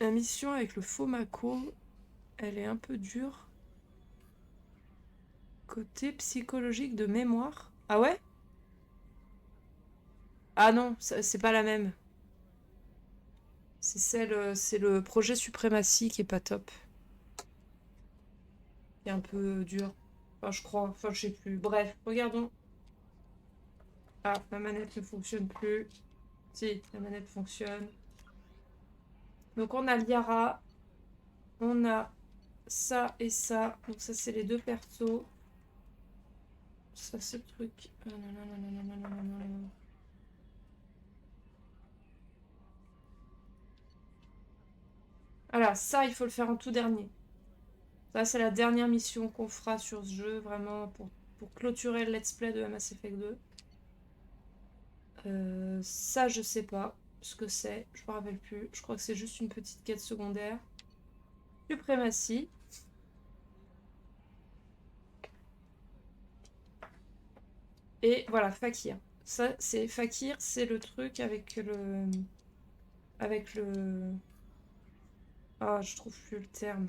La mission avec le faux Mako, elle est un peu dure. Côté psychologique de mémoire. Ah ouais? Ah non, c'est pas la même. C'est le projet Suprématie qui est pas top. Qui est un peu dur. Enfin, je crois. Enfin, je sais plus. Bref, regardons. Ah, ma manette ne fonctionne plus. Si, la manette fonctionne. Donc on a Liara. On a ça et ça. Donc ça, c'est les deux persos. Ça, c'est le truc. Non, non, non, non, non, non, non, non, non, non. Voilà, ça, il faut le faire en tout dernier. Ça, c'est la dernière mission qu'on fera sur ce jeu, vraiment, pour clôturer le let's play de Mass Effect 2. Ça, je sais pas ce que c'est, je me rappelle plus. Je crois que c'est juste une petite quête secondaire. Suprématie. Et voilà, Fakir. Ça, c'est Fakir, c'est le truc avec le... Avec le... Ah, je trouve plus le terme.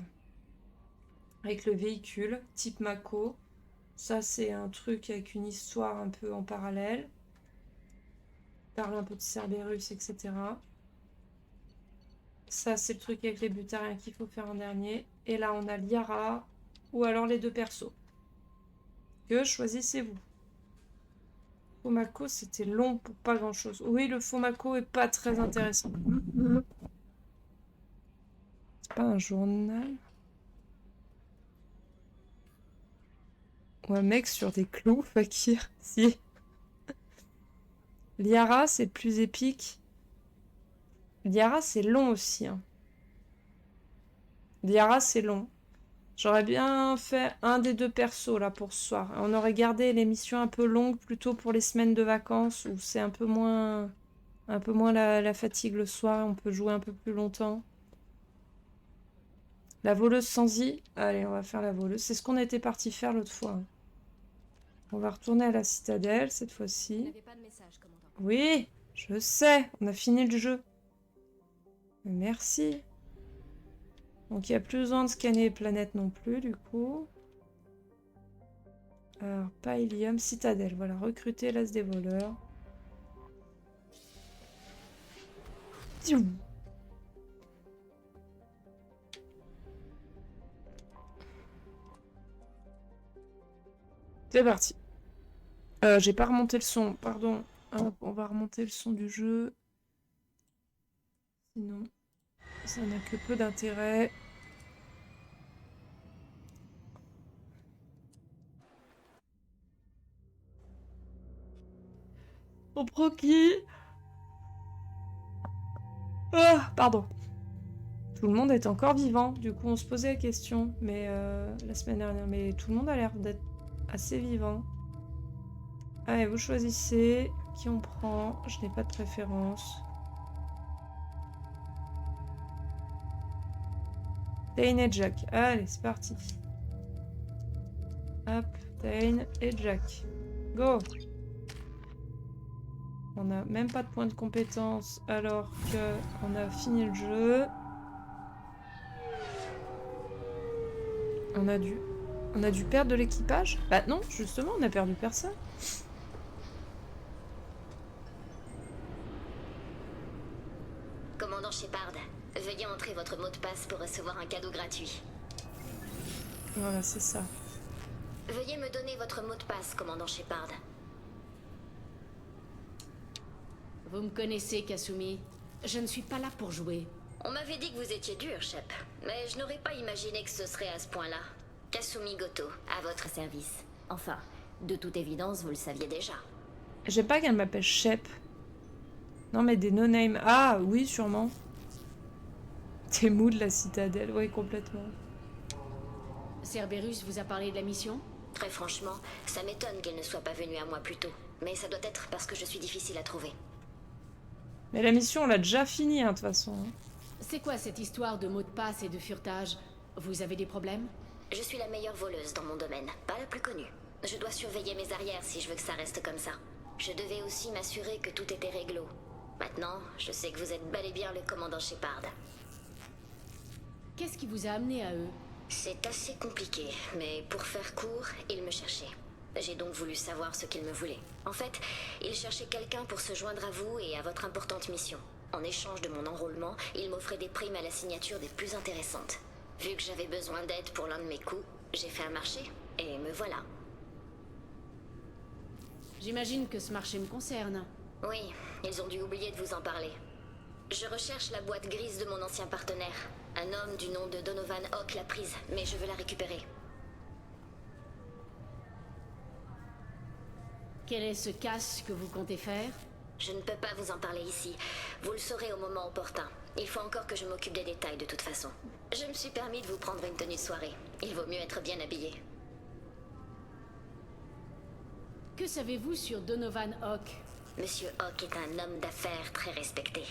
Avec le véhicule, type Mako. Ça, c'est un truc avec une histoire un peu en parallèle. Parle un peu de Cerberus, etc. Ça, c'est le truc avec les butariens qu'il faut faire en dernier. Et là, on a Liara ou alors les deux persos. Que choisissez-vous? Fomako, c'était long pour pas grand-chose. Oui, le Fomako est pas très intéressant. C'est pas un journal? Ou un mec sur des clous, Fakir? Si. Liara, c'est plus épique. Liara, c'est long aussi. Hein. Liara, c'est long. J'aurais bien fait un des deux persos là pour ce soir. On aurait gardé les missions un peu longues plutôt pour les semaines de vacances où c'est un peu moins la fatigue le soir, on peut jouer un peu plus longtemps. La voleuse sans i. Allez, on va faire la voleuse. C'est ce qu'on était parti faire l'autre fois. On va retourner à la citadelle cette fois-ci. Oui, je sais, on a fini le jeu. Merci. Donc il n'y a plus besoin de scanner les planètes non plus du coup. Alors, pas Ilium, citadelle. Voilà, recruter l'as des voleurs. C'est parti. J'ai pas remonté le son, pardon. Hop, on va remonter le son du jeu. Sinon, ça n'a que peu d'intérêt. On prend qui? Ah, pardon. Tout le monde est encore vivant. Du coup, on se posait la question, mais la semaine dernière. Mais tout le monde a l'air d'être assez vivant. Allez, vous choisissez qui on prend. Je n'ai pas de préférence. Dane et Jack. Allez, c'est parti. Hop, Dane et Jack. Go! On n'a même pas de point de compétence alors qu'on a fini le jeu. On a dû perdre de l'équipage? Bah non, justement, on a perdu personne. Commandant Shepard, veuillez entrer votre mot de passe pour recevoir un cadeau gratuit. Voilà, c'est ça. Veuillez me donner votre mot de passe, commandant Shepard. Vous me connaissez, Kasumi. Je ne suis pas là pour jouer. On m'avait dit que vous étiez dur, Shep, mais je n'aurais pas imaginé que ce serait à ce point-là. Kasumi Goto, à votre service. Enfin, de toute évidence, vous le saviez déjà. J'aime pas qu'elle m'appelle Shep. Non, mais des no-name. Ah, oui, sûrement. T'es mou de la citadelle, ouais, complètement. Cerberus vous a parlé de la mission? Très franchement, ça m'étonne qu'elle ne soit pas venue à moi plus tôt. Mais ça doit être parce que je suis difficile à trouver. Mais la mission, on l'a déjà finie, hein, de toute façon. C'est quoi cette histoire de mots de passe et de furetage? Vous avez des problèmes? Je suis la meilleure voleuse dans mon domaine, pas la plus connue. Je dois surveiller mes arrières si je veux que ça reste comme ça. Je devais aussi m'assurer que tout était réglo. Maintenant, je sais que vous êtes bel et bien le commandant Shepard. Qu'est-ce qui vous a amené à eux? C'est assez compliqué, mais pour faire court, ils me cherchaient. J'ai donc voulu savoir ce qu'ils me voulaient. En fait, ils cherchaient quelqu'un pour se joindre à vous et à votre importante mission. En échange de mon enrôlement, ils m'offraient des primes à la signature des plus intéressantes. Vu que j'avais besoin d'aide pour l'un de mes coups, j'ai fait un marché, et me voilà. J'imagine que ce marché me concerne. Oui, ils ont dû oublier de vous en parler. Je recherche la boîte grise de mon ancien partenaire. Un homme du nom de Donovan Hawk l'a prise, mais je veux la récupérer. Quel est ce casse que vous comptez faire? Je ne peux pas vous en parler ici. Vous le saurez au moment opportun. Il faut encore que je m'occupe des détails de toute façon. Je me suis permis de vous prendre une tenue de soirée. Il vaut mieux être bien habillé. Que savez-vous sur Donovan Hawk? Monsieur Hawk est un homme d'affaires très respecté.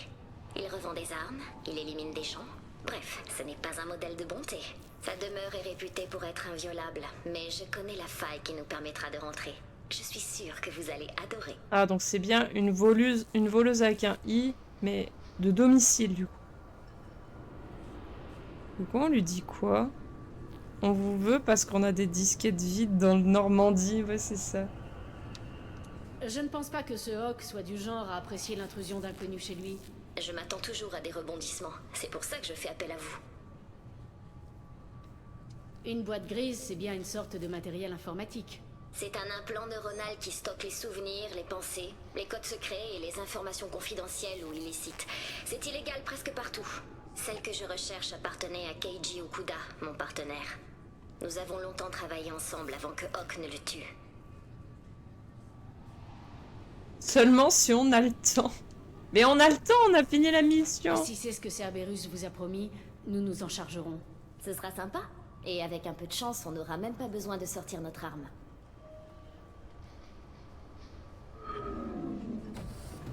Il revend des armes, il élimine des gens. Bref, ce n'est pas un modèle de bonté. Sa demeure est réputée pour être inviolable, mais je connais la faille qui nous permettra de rentrer. Je suis sûre que vous allez adorer. Ah, donc c'est bien une voleuse avec un I, mais de domicile, du coup. Du coup, on lui dit quoi? On vous veut parce qu'on a des disquettes vides dans le Normandie, ouais, c'est ça. Je ne pense pas que ce Hawk soit du genre à apprécier l'intrusion d'inconnus chez lui. Je m'attends toujours à des rebondissements. C'est pour ça que je fais appel à vous. Une boîte grise, c'est bien une sorte de matériel informatique. C'est un implant neuronal qui stocke les souvenirs, les pensées, les codes secrets et les informations confidentielles ou illicites. C'est illégal presque partout. Celle que je recherche appartenait à Keiji Okuda, mon partenaire. Nous avons longtemps travaillé ensemble avant que Hawk ne le tue. Seulement si on a le temps. Mais on a le temps, on a fini la mission. Si c'est ce que Cerberus vous a promis, nous nous en chargerons. Ce sera sympa. Et avec un peu de chance, on n'aura même pas besoin de sortir notre arme.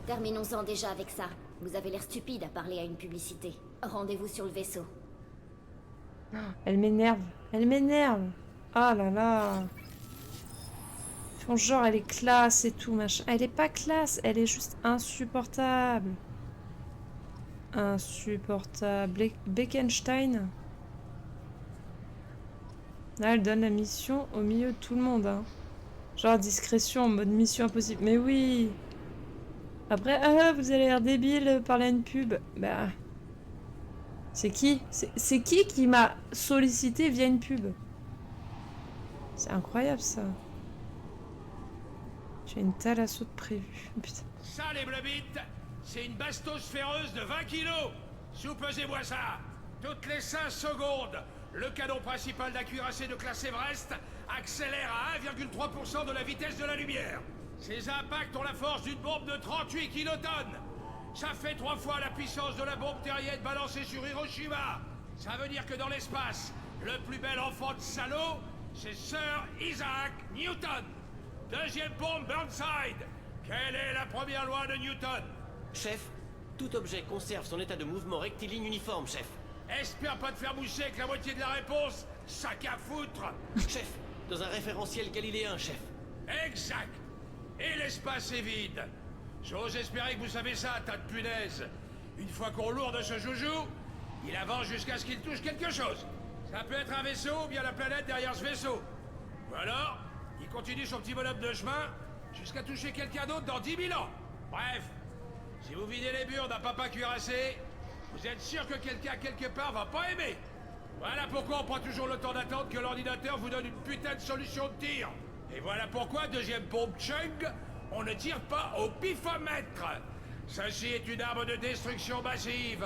Terminons-en déjà avec ça. Vous avez l'air stupide à parler à une publicité. Rendez-vous sur le vaisseau. Elle m'énerve. Elle m'énerve. Ah là là. Genre, elle est classe et tout, machin. Elle est pas classe, elle est juste insupportable. Insupportable. Beckenstein. Là, elle donne la mission au milieu de tout le monde. Hein. Genre, discrétion en mode mission impossible. Mais oui. Après, ah, vous avez l'air débile, parler à une pub. Bah. C'est qui? C'est qui m'a sollicité via une pub? C'est incroyable, ça. J'ai une thalasso de prévu. Putain. Ça, les blebites, c'est une bastos féroce de 20 kilos. Soupesez-moi ça. Toutes les 5 secondes, le canon principal d'un cuirassé de classe Everest accélère à 1,3% de la vitesse de la lumière. Ces impacts ont la force d'une bombe de 38 kilotonnes. Ça fait 3 fois la puissance de la bombe terrienne balancée sur Hiroshima. Ça veut dire que dans l'espace, le plus bel enfant de salaud, c'est Sir Isaac Newton. Deuxième bombe Burnside. Quelle est la première loi de Newton? Chef, tout objet conserve son état de mouvement rectiligne uniforme, chef. Espère pas te faire moucher avec la moitié de la réponse, sac à foutre. Chef, dans un référentiel galiléen, chef. Exact. Et l'espace est vide. J'ose espérer que vous savez ça, tas de punaises. Une fois qu'on lourde ce joujou, il avance jusqu'à ce qu'il touche quelque chose. Ça peut être un vaisseau ou bien la planète derrière ce vaisseau. Ou alors, il continue son petit bonhomme de chemin jusqu'à toucher quelqu'un d'autre dans 10 000 ans. Bref, si vous videz les murs d'un papa cuirassé, vous êtes sûr que quelqu'un quelque part va pas aimer. Voilà pourquoi on prend toujours le temps d'attendre que l'ordinateur vous donne une putain de solution de tir. Et voilà pourquoi, deuxième pompe Chung, on ne tire pas au pifomètre. Ceci est une arme de destruction massive.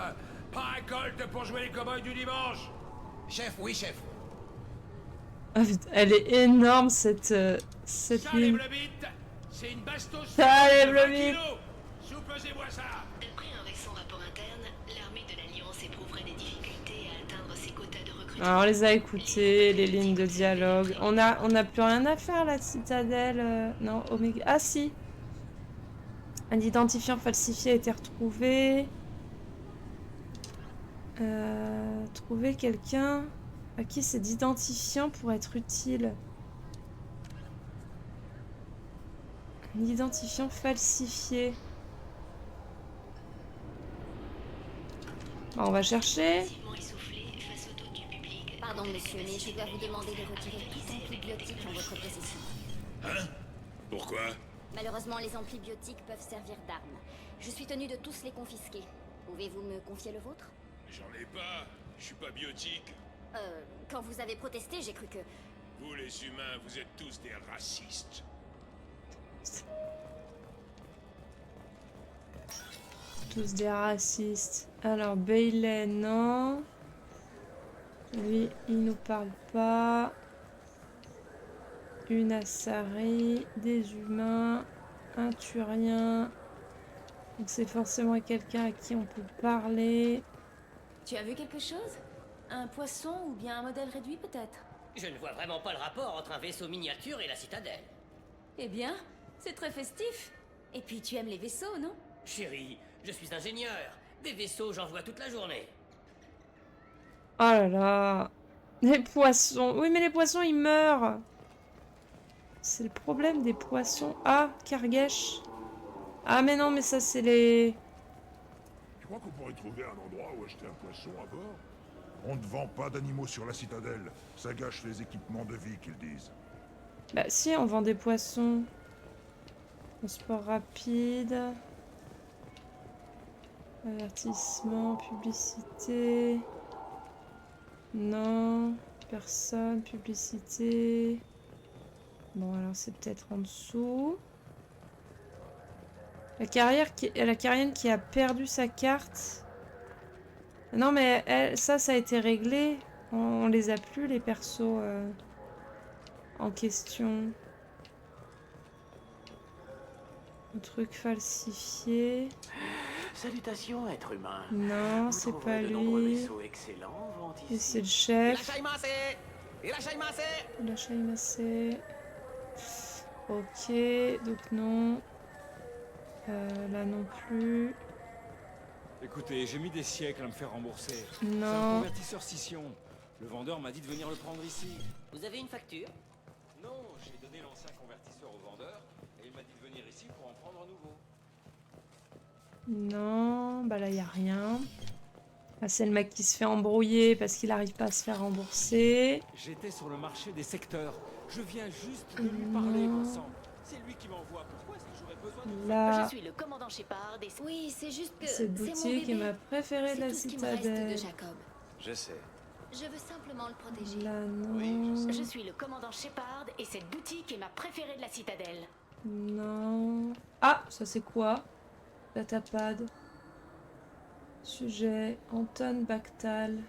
Pas un colt pour jouer les cow-boys du dimanche. Chef, oui, chef. Ah, putain, elle est énorme, cette Ça, les ligne. blebites, c'est une bastos Ça, les de 20 blebites. kilos. Soupesez-moi ça. D'après un récent rapport interne, l'armée de l'Alliance éprouverait des difficultés à atteindre ses quotas de recrutement. Alors, on les a écoutées, les lignes de dialogue. On a plus rien à faire, la citadelle. Non, Oméga. Ah, si. Un identifiant falsifié a été retrouvé. Trouver quelqu'un à qui cet identifiant pourrait être utile. Un identifiant falsifié. Bon, on va chercher. Passivement essoufflé face au Pardon, monsieur, mais je dois vous demander de retirer tout antibiotique en votre possession. Hein? Pourquoi? Malheureusement, les antibiotiques peuvent servir d'arme. Je suis tenu de tous les confisquer. Pouvez-vous me confier le vôtre? J'en ai pas. Je suis pas biotique. Quand vous avez protesté, j'ai cru que... Vous, les humains, vous êtes tous des racistes. Tous des racistes. Alors, Bailey, non. Lui, il nous parle pas. Une Asari, des humains, un Turien. Donc c'est forcément quelqu'un à qui on peut parler. Tu as vu quelque chose? Un poisson ou bien un modèle réduit peut-être? Je ne vois vraiment pas le rapport entre un vaisseau miniature et la citadelle. Eh bien, c'est très festif. Et puis tu aimes les vaisseaux, non? Chérie, je suis ingénieur. Des vaisseaux, j'en vois toute la journée. Oh là là. Les poissons. Oui, mais les poissons, ils meurent. C'est le problème des poissons. Ah, Kargesh. Ah, mais non, mais ça, c'est les... Tu crois qu'on pourrait trouver un endroit où acheter un poisson à bord? On ne vend pas d'animaux sur la citadelle. Ça gâche les équipements de vie qu'ils disent. Bah si, on vend des poissons. Transport rapide. Avertissement, publicité. Non. Personne, publicité. Bon, alors c'est peut-être en dessous. La Carienne qui a perdu sa carte. Non, mais elle, ça a été réglé. On les a plus, les persos en question. Un truc falsifié. Salutations, être humain. Non, Vous c'est trouverez pas de nombreux lui. vaisseaux excellents en vente Et ici. c'est le chef. Irashaimase. La Shaimase. Ok, donc non. Là non plus. Écoutez, j'ai mis des siècles à me faire rembourser. C'est un Non. convertisseur scission. Le vendeur m'a dit de venir le prendre ici. Vous avez une facture? Non, j'ai donné l'ancien convertisseur au vendeur et il m'a dit de venir ici pour en prendre un nouveau. Non, bah là y a rien. Ah, c'est le mec qui se fait embrouiller parce qu'il arrive pas à se faire rembourser. J'étais sur le marché des secteurs. Je viens juste de lui parler, bon sang. C'est lui qui m'envoie. Pourquoi est-ce que j'aurais besoin de... Là, Je suis le commandant Shepard et Oui, c'est juste que... cette c'est mon boutique est bébé. ma préférée de la C'est tout ce qui me reste de citadelle. Jacob. Je sais. Je veux simplement le protéger. Là Oui, non. Je suis le commandant Shepard et cette boutique est ma préférée de la citadelle. Non. Ah, ça c'est quoi? Datapad. Sujet. Anton Bakhtal.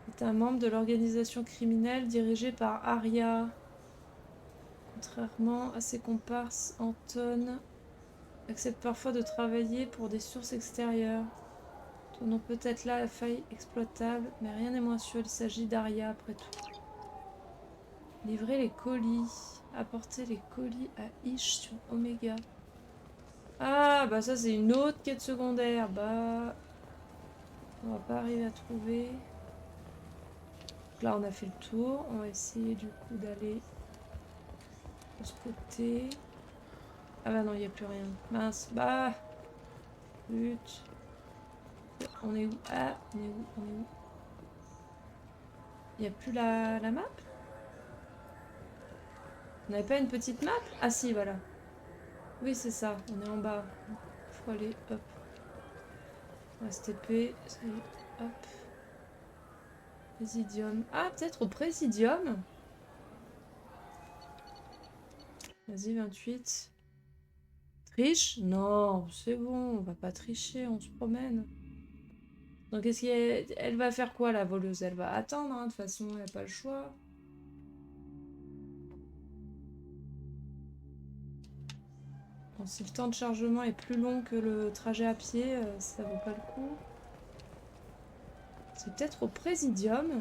Est un membre de l'organisation criminelle dirigée par Arya. Contrairement à ses comparses, Anton accepte parfois de travailler pour des sources extérieures. Tournons peut-être là la faille exploitable, mais rien n'est moins sûr, il s'agit d'Arya après tout. Livrer les colis. Apporter les colis à Ish sur Omega. Ah, bah ça c'est une autre quête secondaire. Bah, on va pas arriver à trouver. Donc là on a fait le tour. On va essayer du coup d'aller de ce côté. Ah bah non, il n'y a plus rien. Mince, bah. Zut. On est où? Ah, on est où? On est où? Il n'y a plus la map? On n'avait pas une petite map? Ah si, voilà. Oui, c'est ça. On est en bas. Faut aller, hop. On va se TP. Hop. Présidium. Ah, peut-être au Présidium? Vas-y, 28. Triche? Non, c'est bon, on va pas tricher, on se promène. Donc, est-ce qu'elle va faire quoi, la voleuse? Elle va attendre, hein, de toute façon, elle n'a pas le choix. Bon, si le temps de chargement est plus long que le trajet à pied, ça vaut pas le coup. C'est peut-être au Présidium.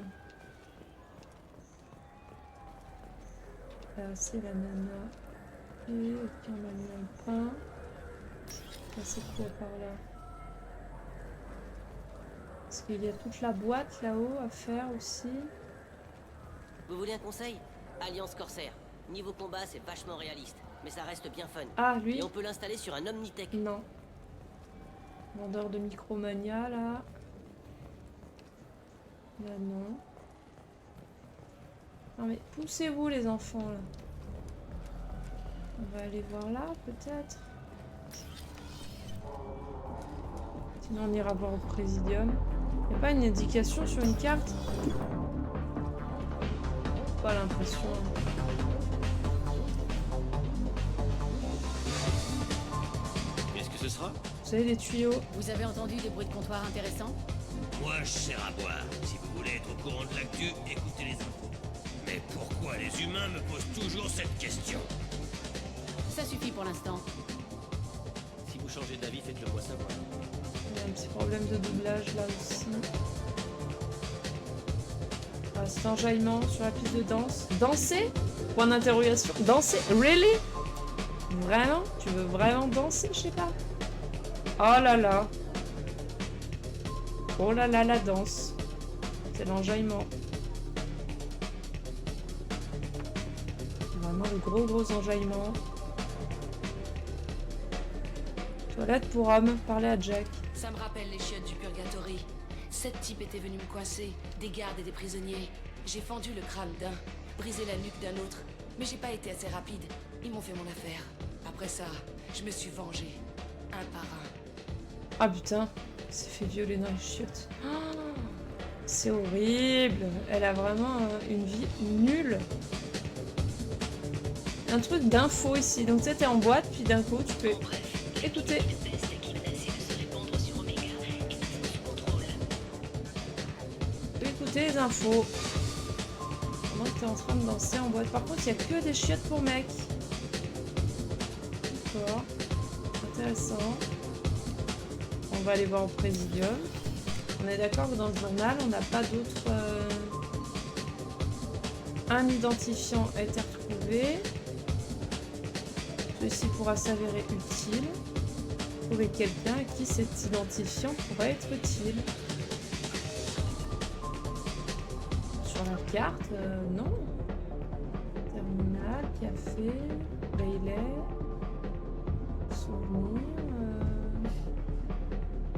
Là, c'est la nana. Et ok, on a mis un pain. Là, c'est quoi par là? Parce qu'il y a toute la boîte là-haut à faire aussi. Vous voulez un conseil? Alliance Corsair. Niveau combat, c'est vachement réaliste, mais ça reste bien fun. Ah, lui? Et on peut l'installer sur un Omnitech. Non. Vendeur de Micromania, là. Là, non. Non mais poussez-vous les enfants là. On va aller voir là peut-être. Sinon on ira voir au Présidium. Y a pas une indication sur une carte? Pas l'impression. Qu'est-ce que ce sera? Vous savez les tuyaux. Vous avez entendu des bruits de comptoir intéressants? Moi, je sers à boire. Si vous voulez être au courant de l'actu, écoutez les infos. Mais pourquoi les humains me posent toujours cette question? Ça suffit pour l'instant. Si vous changez d'avis, faites-le moi savoir. Il y a un petit problème de doublage là aussi. Ah, cet enjaillement sur la piste de danse. Danser? Point d'interrogation. Danser? Really? Vraiment? Tu veux vraiment danser? Je sais pas. Oh là là. Oh là là, la danse. C'est l'enjaillement. Vraiment le gros enjaillement. Toilette pour hommes. Parlez à Jack. Ça me rappelle les chiottes du Purgatory. 7 types étaient venus me coincer, des gardes et des prisonniers. J'ai fendu le crâne d'un, brisé la nuque d'un autre, mais j'ai pas été assez rapide. Ils m'ont fait mon affaire. Après ça, je me suis vengé, un par un. Ah putain, elle s'est fait violer dans les chiottes. Oh, c'est horrible. Elle a vraiment une vie nulle. Un truc d'info ici. Donc tu sais, t'es en boîte, puis d'un coup, tu peux écouter. Les infos. Pendant que t'es en train de danser en boîte. Par contre, il n'y a que des chiottes pour mecs. D'accord. Intéressant. On va aller voir au Présidium. On est d'accord que dans le journal, on n'a pas d'autres... Un identifiant a été retrouvé. Ceci pourra s'avérer utile. Trouver quelqu'un à qui cet identifiant pourrait être utile. Carte, non. Terminal, café, Bailey, souvenir.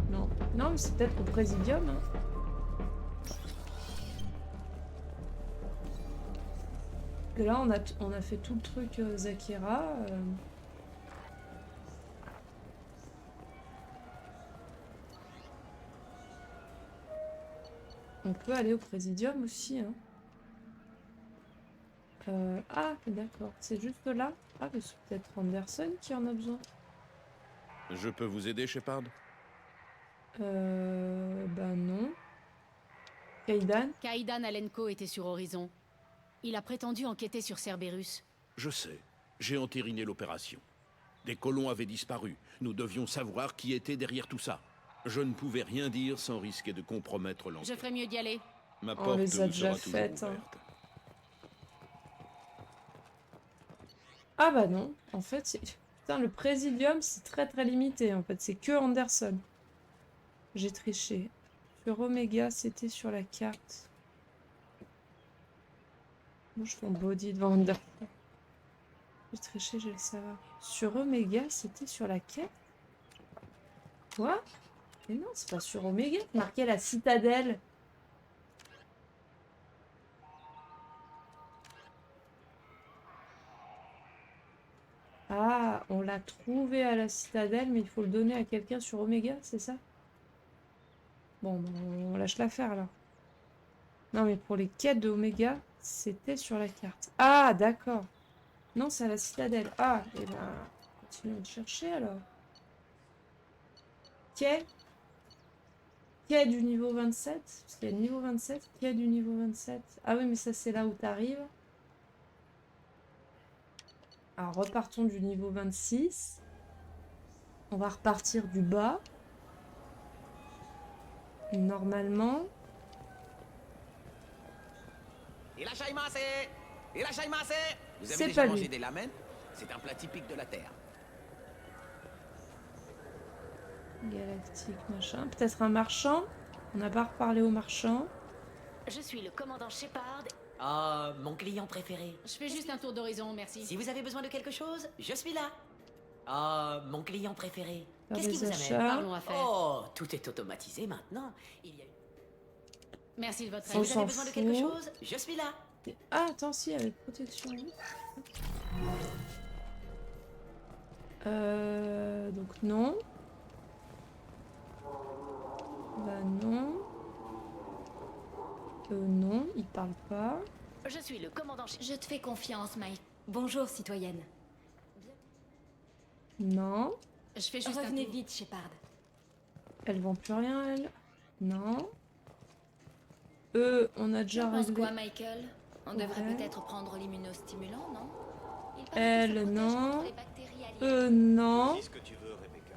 Non. Non, mais c'est peut-être au Présidium. Hein. Et là, on a fait tout le truc Zakira. On peut aller au Présidium aussi. Hein. Ah, d'accord. C'est juste là. Ah, mais c'est peut-être Anderson qui en a besoin. Je peux vous aider, Shepard? Bah non. Kaidan? Kaidan Alenko était sur Horizon. Il a prétendu enquêter sur Cerberus. Je sais. J'ai entériné l'opération. Des colons avaient disparu. Nous devions savoir qui était derrière tout ça. Je ne pouvais rien dire sans risquer de compromettre l'enquête. Je ferais mieux d'y aller. Ma On porte les a vous déjà sera toujours faites. Hein. ouverte. Ah bah non. En fait, c'est... Putain, le Présidium, c'est très limité. En fait, c'est que Anderson. J'ai triché. Sur Omega, c'était sur la carte. Moi, je fais un body devant Anderson. J'ai triché, je vais le savoir. Sur Omega, c'était sur la carte. Quoi? Mais non, c'est pas sur Omega. Marqué la citadelle. Ah, on l'a trouvé à la citadelle, mais il faut le donner à quelqu'un sur Omega, c'est ça? Bon, ben, on lâche l'affaire là. Non, mais pour les quêtes de Omega, c'était sur la carte. Ah, d'accord. Non, c'est à la citadelle. Ah, et ben, continuons de chercher alors. Quai du niveau 27. Parce qu'il y a le niveau 27. Quai du niveau 27. Ah oui, mais ça, c'est là où t'arrives. Alors, repartons du niveau 26. On va repartir du bas. Normalement. Vous avez C'est déjà pas mangé lui. des lamelles? C'est un plat typique de la Terre. Galactique, machin. Peut-être un marchand. On n'a pas reparlé au marchand. Je suis le commandant Shepard. Ah, mon client préféré. Je fais juste un tour d'horizon, merci. Si vous avez besoin de quelque chose, je suis là. Ah, mon client préféré. Faire Qu'est-ce qui des vous achats. amène? Parlons affaires. Oh, tout est automatisé maintenant. Il y a... Merci de votre Si aide. vous s'en avez besoin de quelque fout. chose, je suis là. Ah, attends, si, avec protection. Donc non. Bah non. Non, il parle pas. Je suis le commandant. Je te fais confiance, Mike. Bonjour, citoyenne. Non. Je fais juste Revenez un tour. vite, Shepard. Elle vend plus rien, elle. Non. On a déjà Tu penses réglé. quoi, Michael? On devrait Ouais. peut-être prendre l'immunostimulant, non? Il paraît que ça Elle, protège non. contre les bactéries alliées. Non. Dis ce que tu veux, Rebecca.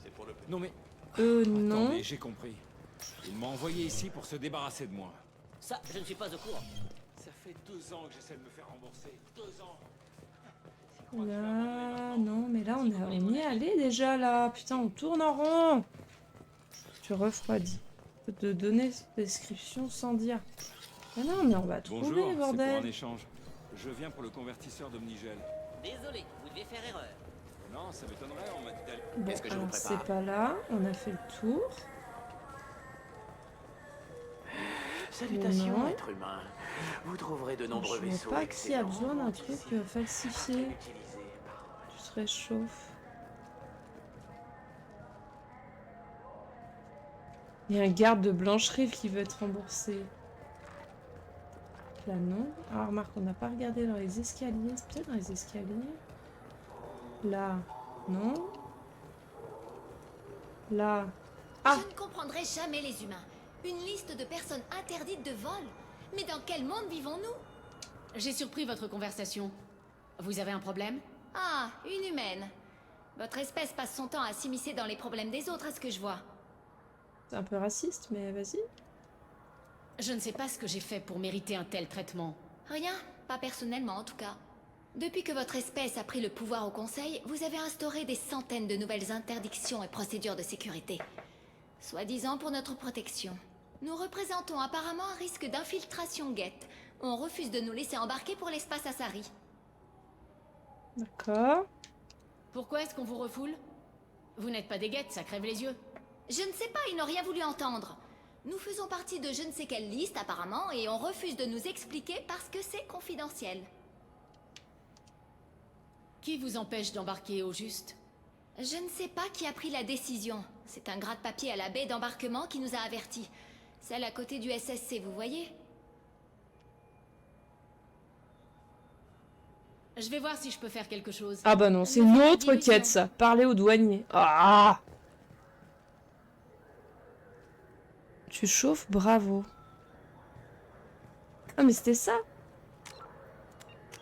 C'est pour le... Non mais... Non. Attendez, j'ai compris. Il m'a envoyé ici pour se débarrasser de moi. Ça, je ne suis pas au courant. Ça fait 2 ans que j'essaie de me faire rembourser. 2 ans. Là, non, mais là, on y est allé déjà, là. Putain, on tourne en rond. Tu refroidis. Je peux te donner cette description sans dire. Ah non, mais on va trouver, Bonjour, c'est pour un bordel. échange. Je viens pour le convertisseur d'Omnigel. Désolé, vous deviez faire erreur. Non, ça m'étonnerait, on m'a dit d'aller... Bon, Qu'est-ce que je vous alors, prépare c'est pas là. On a fait le tour. Salutations, Non. être humain. Vous trouverez de nombreux Je vois vaisseaux pas qui a excellents besoin d'un truc ici. falsifié. Utilisés par- Tu te réchauffes. Il y a un garde de Blancherie qui veut être remboursé. Là, non. Ah, remarque, on n'a pas regardé dans les escaliers. C'est peut-être dans les escaliers. Là, non. Là. Ah! Je ne comprendrai jamais les humains. Une liste de personnes interdites de vol. Mais dans quel monde vivons-nous? J'ai surpris votre conversation. Vous avez un problème? Ah, une humaine. Votre espèce passe son temps à s'immiscer dans les problèmes des autres, à ce que je vois. C'est un peu raciste, mais vas-y. Je ne sais pas ce que j'ai fait pour mériter un tel traitement. Rien, pas personnellement en tout cas. Depuis que votre espèce a pris le pouvoir au Conseil, vous avez instauré des centaines de nouvelles interdictions et procédures de sécurité. Soi-disant pour notre protection. Nous représentons apparemment un risque d'infiltration guette. On refuse de nous laisser embarquer pour l'espace Asari. D'accord. Pourquoi est-ce qu'on vous refoule? Vous n'êtes pas des guettes, ça crève les yeux. Je ne sais pas, ils n'ont rien voulu entendre. Nous faisons partie de je ne sais quelle liste apparemment et on refuse de nous expliquer parce que c'est confidentiel. Qui vous empêche d'embarquer au juste? Je ne sais pas qui a pris la décision. C'est un gratte-papier à la baie d'embarquement qui nous a avertis. Celle à côté du SSC, vous voyez? Je vais voir si je peux faire quelque chose. Ah bah non, c'est une autre quête, ça. Parler aux douaniers. Ah! Tu chauffes, bravo. Ah, mais c'était ça?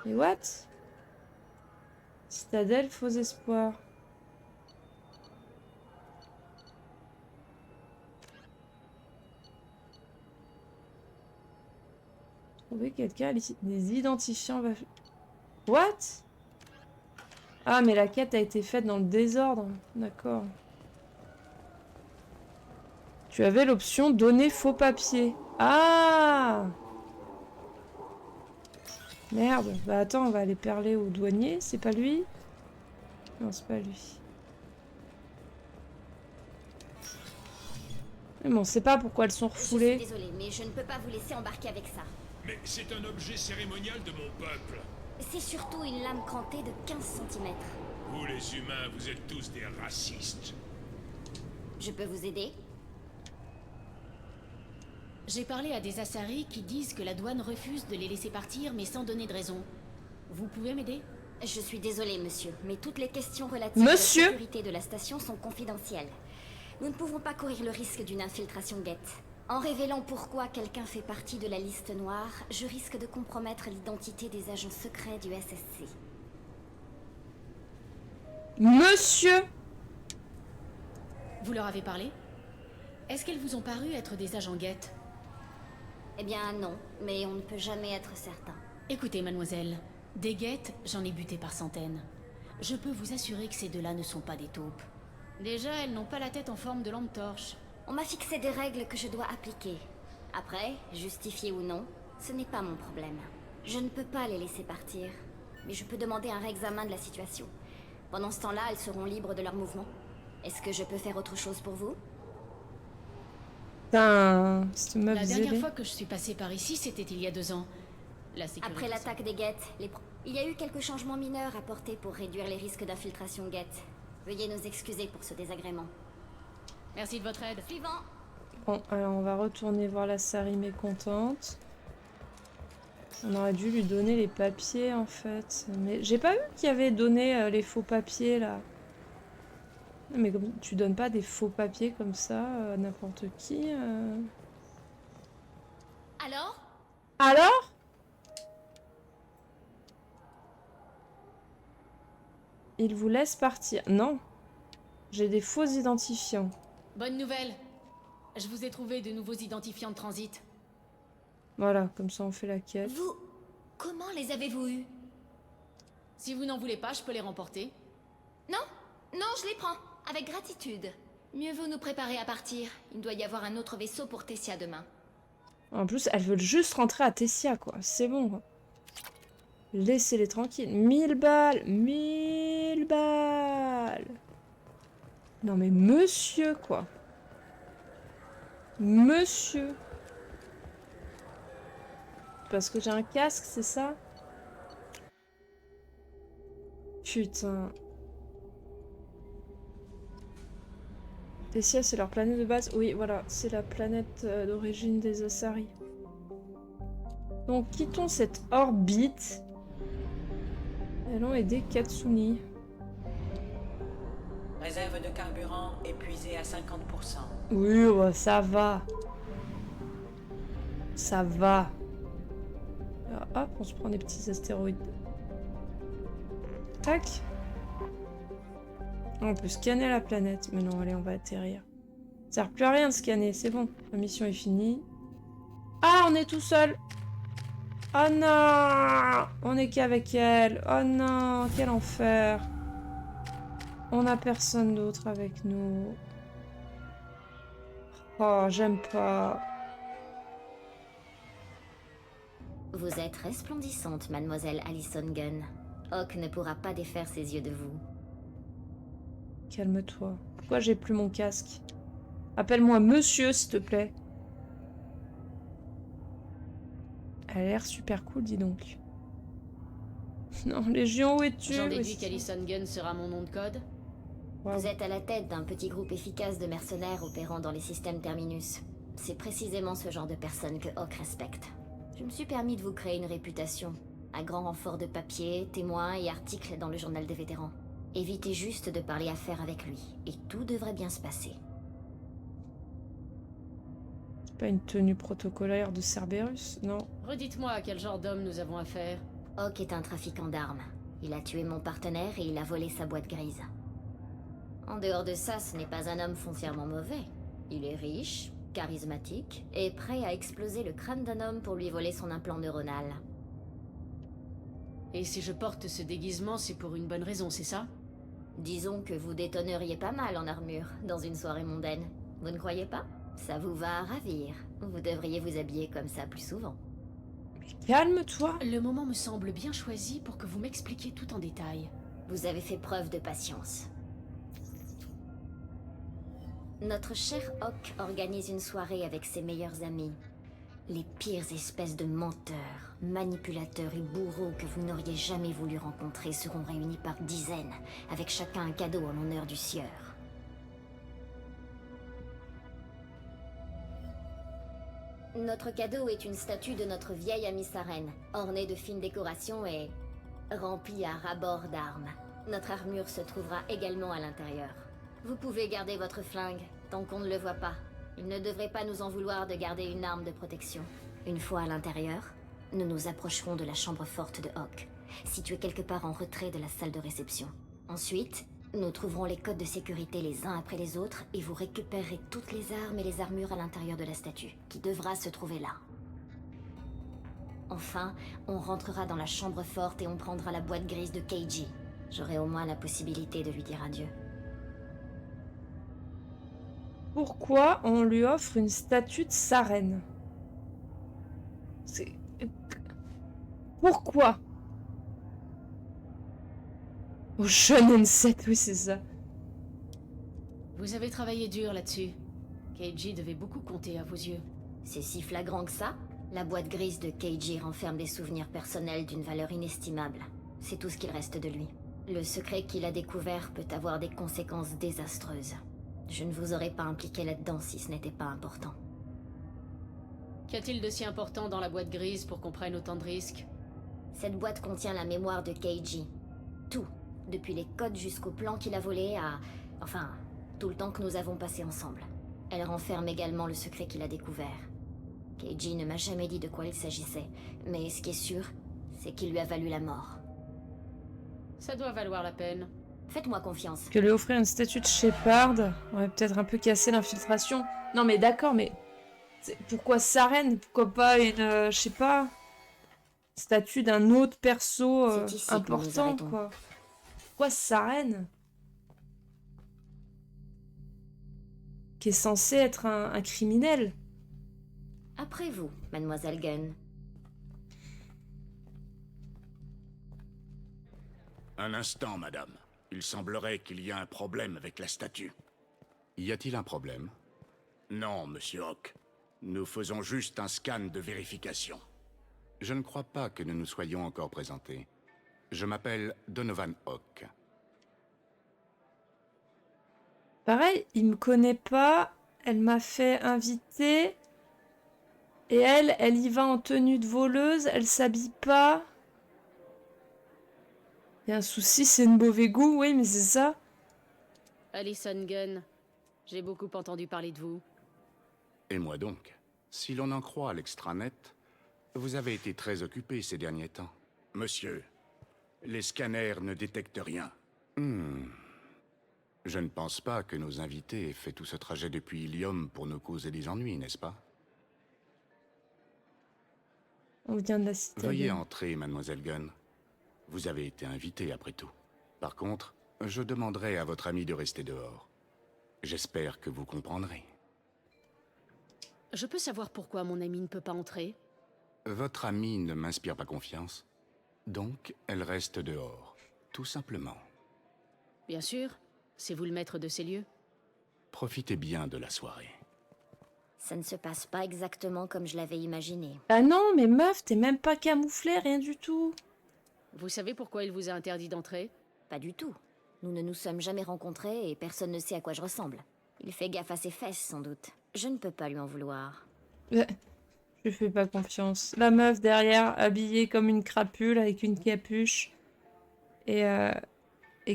Et what? Citadelle, faux espoir. Trouver quelqu'un, des identifiants. What? Ah, mais la quête a été faite dans le désordre. D'accord. Tu avais l'option donner faux papier. Ah! Merde. Bah attends, on va aller parler au douanier. C'est pas lui? Non, c'est pas lui. Mais on sait pas pourquoi elles sont refoulées. Je suis désolée, mais je ne peux pas vous laisser embarquer avec ça. Mais c'est un objet cérémonial de mon peuple. C'est surtout une lame crantée de 15 cm. Vous les humains, vous êtes tous des racistes. Je peux vous aider? J'ai parlé à des Asari qui disent que la douane refuse de les laisser partir, mais sans donner de raison. Vous pouvez m'aider? Je suis désolée, monsieur, mais toutes les questions relatives à la sécurité de la station sont confidentielles. Nous ne pouvons pas courir le risque d'une infiltration guette. En révélant pourquoi quelqu'un fait partie de la liste noire, je risque de compromettre l'identité des agents secrets du SSC. Monsieur! Vous leur avez parlé? Est-ce qu'elles vous ont paru être des agents guettes? Eh bien non, mais on ne peut jamais être certain. Écoutez, mademoiselle, des guettes, j'en ai buté par centaines. Je peux vous assurer que ces deux-là ne sont pas des taupes. Déjà, elles n'ont pas la tête en forme de lampe torche. On m'a fixé des règles que je dois appliquer. Après, justifiées ou non, ce n'est pas mon problème. Je ne peux pas les laisser partir, mais je peux demander un réexamen de la situation. Pendant ce temps-là, elles seront libres de leurs mouvements. Est-ce que je peux faire autre chose pour vous? Putain, cette meuf La dernière zélée. fois que je suis passée par ici, c'était il y a 2 ans. La sécurité. Après l'attaque des Geth, il y a eu quelques changements mineurs apportés pour réduire les risques d'infiltration Geth. Veuillez nous excuser pour ce désagrément. Merci de votre aide. Suivant. Bon, alors on va retourner voir la Sari mécontente. On aurait dû lui donner les papiers en fait. Mais j'ai pas vu qu'il y avait donné les faux papiers là. Mais comme tu donnes pas des faux papiers comme ça à n'importe qui. Alors? Alors? Il vous laisse partir. Non. J'ai des faux identifiants. Bonne nouvelle. Je vous ai trouvé de nouveaux identifiants de transit. Voilà, comme ça on fait la quête. Vous... Comment les avez-vous eus? Si vous n'en voulez pas, je peux les remporter. Non, non, je les prends. Avec gratitude. Mieux vaut nous préparer à partir. Il doit y avoir un autre vaisseau pour Tessia demain. En plus, elles veulent juste rentrer à Tessia, quoi. C'est bon, quoi. Laissez-les tranquilles. 1000 balles! 1000 balles! Non mais monsieur, quoi. Monsieur. Parce que j'ai un casque, c'est ça? Putain. Tessia, c'est leur planète de base? Oui, voilà, c'est la planète d'origine des Asari. Donc, quittons cette orbite. Allons aider Katsuni. Réserve de carburant épuisée à 50%. Oui, ouais, ça va. Ça va. Alors, hop, on se prend des petits astéroïdes. Tac. On peut scanner la planète. Mais non, allez, on va atterrir. Ça sert plus à rien de scanner, c'est bon. La mission est finie. Ah, on est tout seul. Oh non. On est qu'avec elle. Oh non, quel enfer. On n'a personne d'autre avec nous. Oh, j'aime pas. Vous êtes resplendissante, mademoiselle Allison Gunn. Hawk ne pourra pas défaire ses yeux de vous. Calme-toi. Pourquoi j'ai plus mon casque? Appelle-moi monsieur, s'il te plaît. Elle a l'air super cool, dis donc. Non, Légion, où es-tu? J'en déduis qu'Allison Gunn sera mon nom de code. Wow. Vous êtes à la tête d'un petit groupe efficace de mercenaires opérant dans les systèmes Terminus. C'est précisément ce genre de personnes que Hawk respecte. Je me suis permis de vous créer une réputation, à grand renfort de papiers, témoins et articles dans le journal des vétérans. Évitez juste de parler affaires avec lui, et tout devrait bien se passer. C'est pas une tenue protocolaire de Cerberus, non? Redites-moi à quel genre d'homme nous avons affaire. Hawk est un trafiquant d'armes. Il a tué mon partenaire et il a volé sa boîte grise. En dehors de ça, ce n'est pas un homme foncièrement mauvais. Il est riche, charismatique, et prêt à exploser le crâne d'un homme pour lui voler son implant neuronal. Et si je porte ce déguisement, c'est pour une bonne raison, c'est ça? Disons que vous détonneriez pas mal en armure dans une soirée mondaine. Vous ne croyez pas? Ça vous va à ravir. Vous devriez vous habiller comme ça plus souvent. Mais calme-toi! Le moment me semble bien choisi pour que vous m'expliquiez tout en détail. Vous avez fait preuve de patience. Notre cher Hawk organise une soirée avec ses meilleurs amis. Les pires espèces de menteurs, manipulateurs et bourreaux que vous n'auriez jamais voulu rencontrer seront réunis par dizaines, avec chacun un cadeau en l'honneur du sieur. Notre cadeau est une statue de notre vieille amie Saren, ornée de fines décorations et remplie à ras-bord d'armes. Notre armure se trouvera également à l'intérieur. Vous pouvez garder votre flingue, tant qu'on ne le voit pas. Il ne devrait pas nous en vouloir de garder une arme de protection. Une fois à l'intérieur, nous nous approcherons de la chambre forte de Hawk, située quelque part en retrait de la salle de réception. Ensuite, nous trouverons les codes de sécurité les uns après les autres et vous récupérerez toutes les armes et les armures à l'intérieur de la statue, qui devra se trouver là. Enfin, on rentrera dans la chambre forte et on prendra la boîte grise de Keiji. J'aurai au moins la possibilité de lui dire adieu. Pourquoi on lui offre une statue de Saren? C'est... Pourquoi? Au Shonen 7, oui c'est ça. Vous avez travaillé dur là-dessus. Keiji devait beaucoup compter à vos yeux. C'est si flagrant que ça? La boîte grise de Keiji renferme des souvenirs personnels d'une valeur inestimable. C'est tout ce qu'il reste de lui. Le secret qu'il a découvert peut avoir des conséquences désastreuses. Je ne vous aurais pas impliqué là-dedans si ce n'était pas important. Qu'y a-t-il de si important dans la boîte grise pour qu'on prenne autant de risques? Cette boîte contient la mémoire de Keiji. Tout. Depuis les codes jusqu'au plan qu'il a volé à... Enfin, tout le temps que nous avons passé ensemble. Elle renferme également le secret qu'il a découvert. Keiji ne m'a jamais dit de quoi il s'agissait, mais ce qui est sûr, c'est qu'il lui a valu la mort. Ça doit valoir la peine. Faites-moi confiance. Que lui offrir une statue de Shepard aurait peut-être un peu cassé l'infiltration. Non mais d'accord, mais... Pourquoi Saren? Pourquoi pas une... je sais pas... statue d'un autre perso important, quoi. Pourquoi Saren? Qui est censé être un criminel. Après vous, mademoiselle Gunn. Un instant, madame. Il semblerait qu'il y a un problème avec la statue. Y a-t-il un problème? Non, monsieur Hawk. Nous faisons juste un scan de vérification. Je ne crois pas que nous nous soyons encore présentés. Je m'appelle Donovan Hawk. Pareil, il me connaît pas. Elle m'a fait inviter. Et elle y va en tenue de voleuse. Elle s'habille pas. Il y a un souci, c'est de mauvais goût, oui, mais c'est ça. Allison Gunn, j'ai beaucoup entendu parler de vous. Et moi donc. Si l'on en croit l'extranet, vous avez été très occupé ces derniers temps. Monsieur, les scanners ne détectent rien. Je ne pense pas que nos invités aient fait tout ce trajet depuis Ilium pour nous causer des ennuis, n'est-ce pas? On vient de la cité. Veuillez entrer, mademoiselle Gunn. Vous avez été invitée après tout. Par contre, je demanderai à votre ami de rester dehors. J'espère que vous comprendrez. Je peux savoir pourquoi mon amie ne peut pas entrer? Votre amie ne m'inspire pas confiance. Donc, elle reste dehors. Tout simplement. Bien sûr. C'est vous le maître de ces lieux? Profitez bien de la soirée. Ça ne se passe pas exactement comme je l'avais imaginé. Ah non, mais meuf, t'es même pas camouflée, rien du tout. Vous savez pourquoi il vous a interdit d'entrer? Pas du tout. Nous ne nous sommes jamais rencontrés et personne ne sait à quoi je ressemble. Il fait gaffe à ses fesses, sans doute. Je ne peux pas lui en vouloir. Je fais pas confiance. La meuf derrière, habillée comme une crapule avec une capuche. Et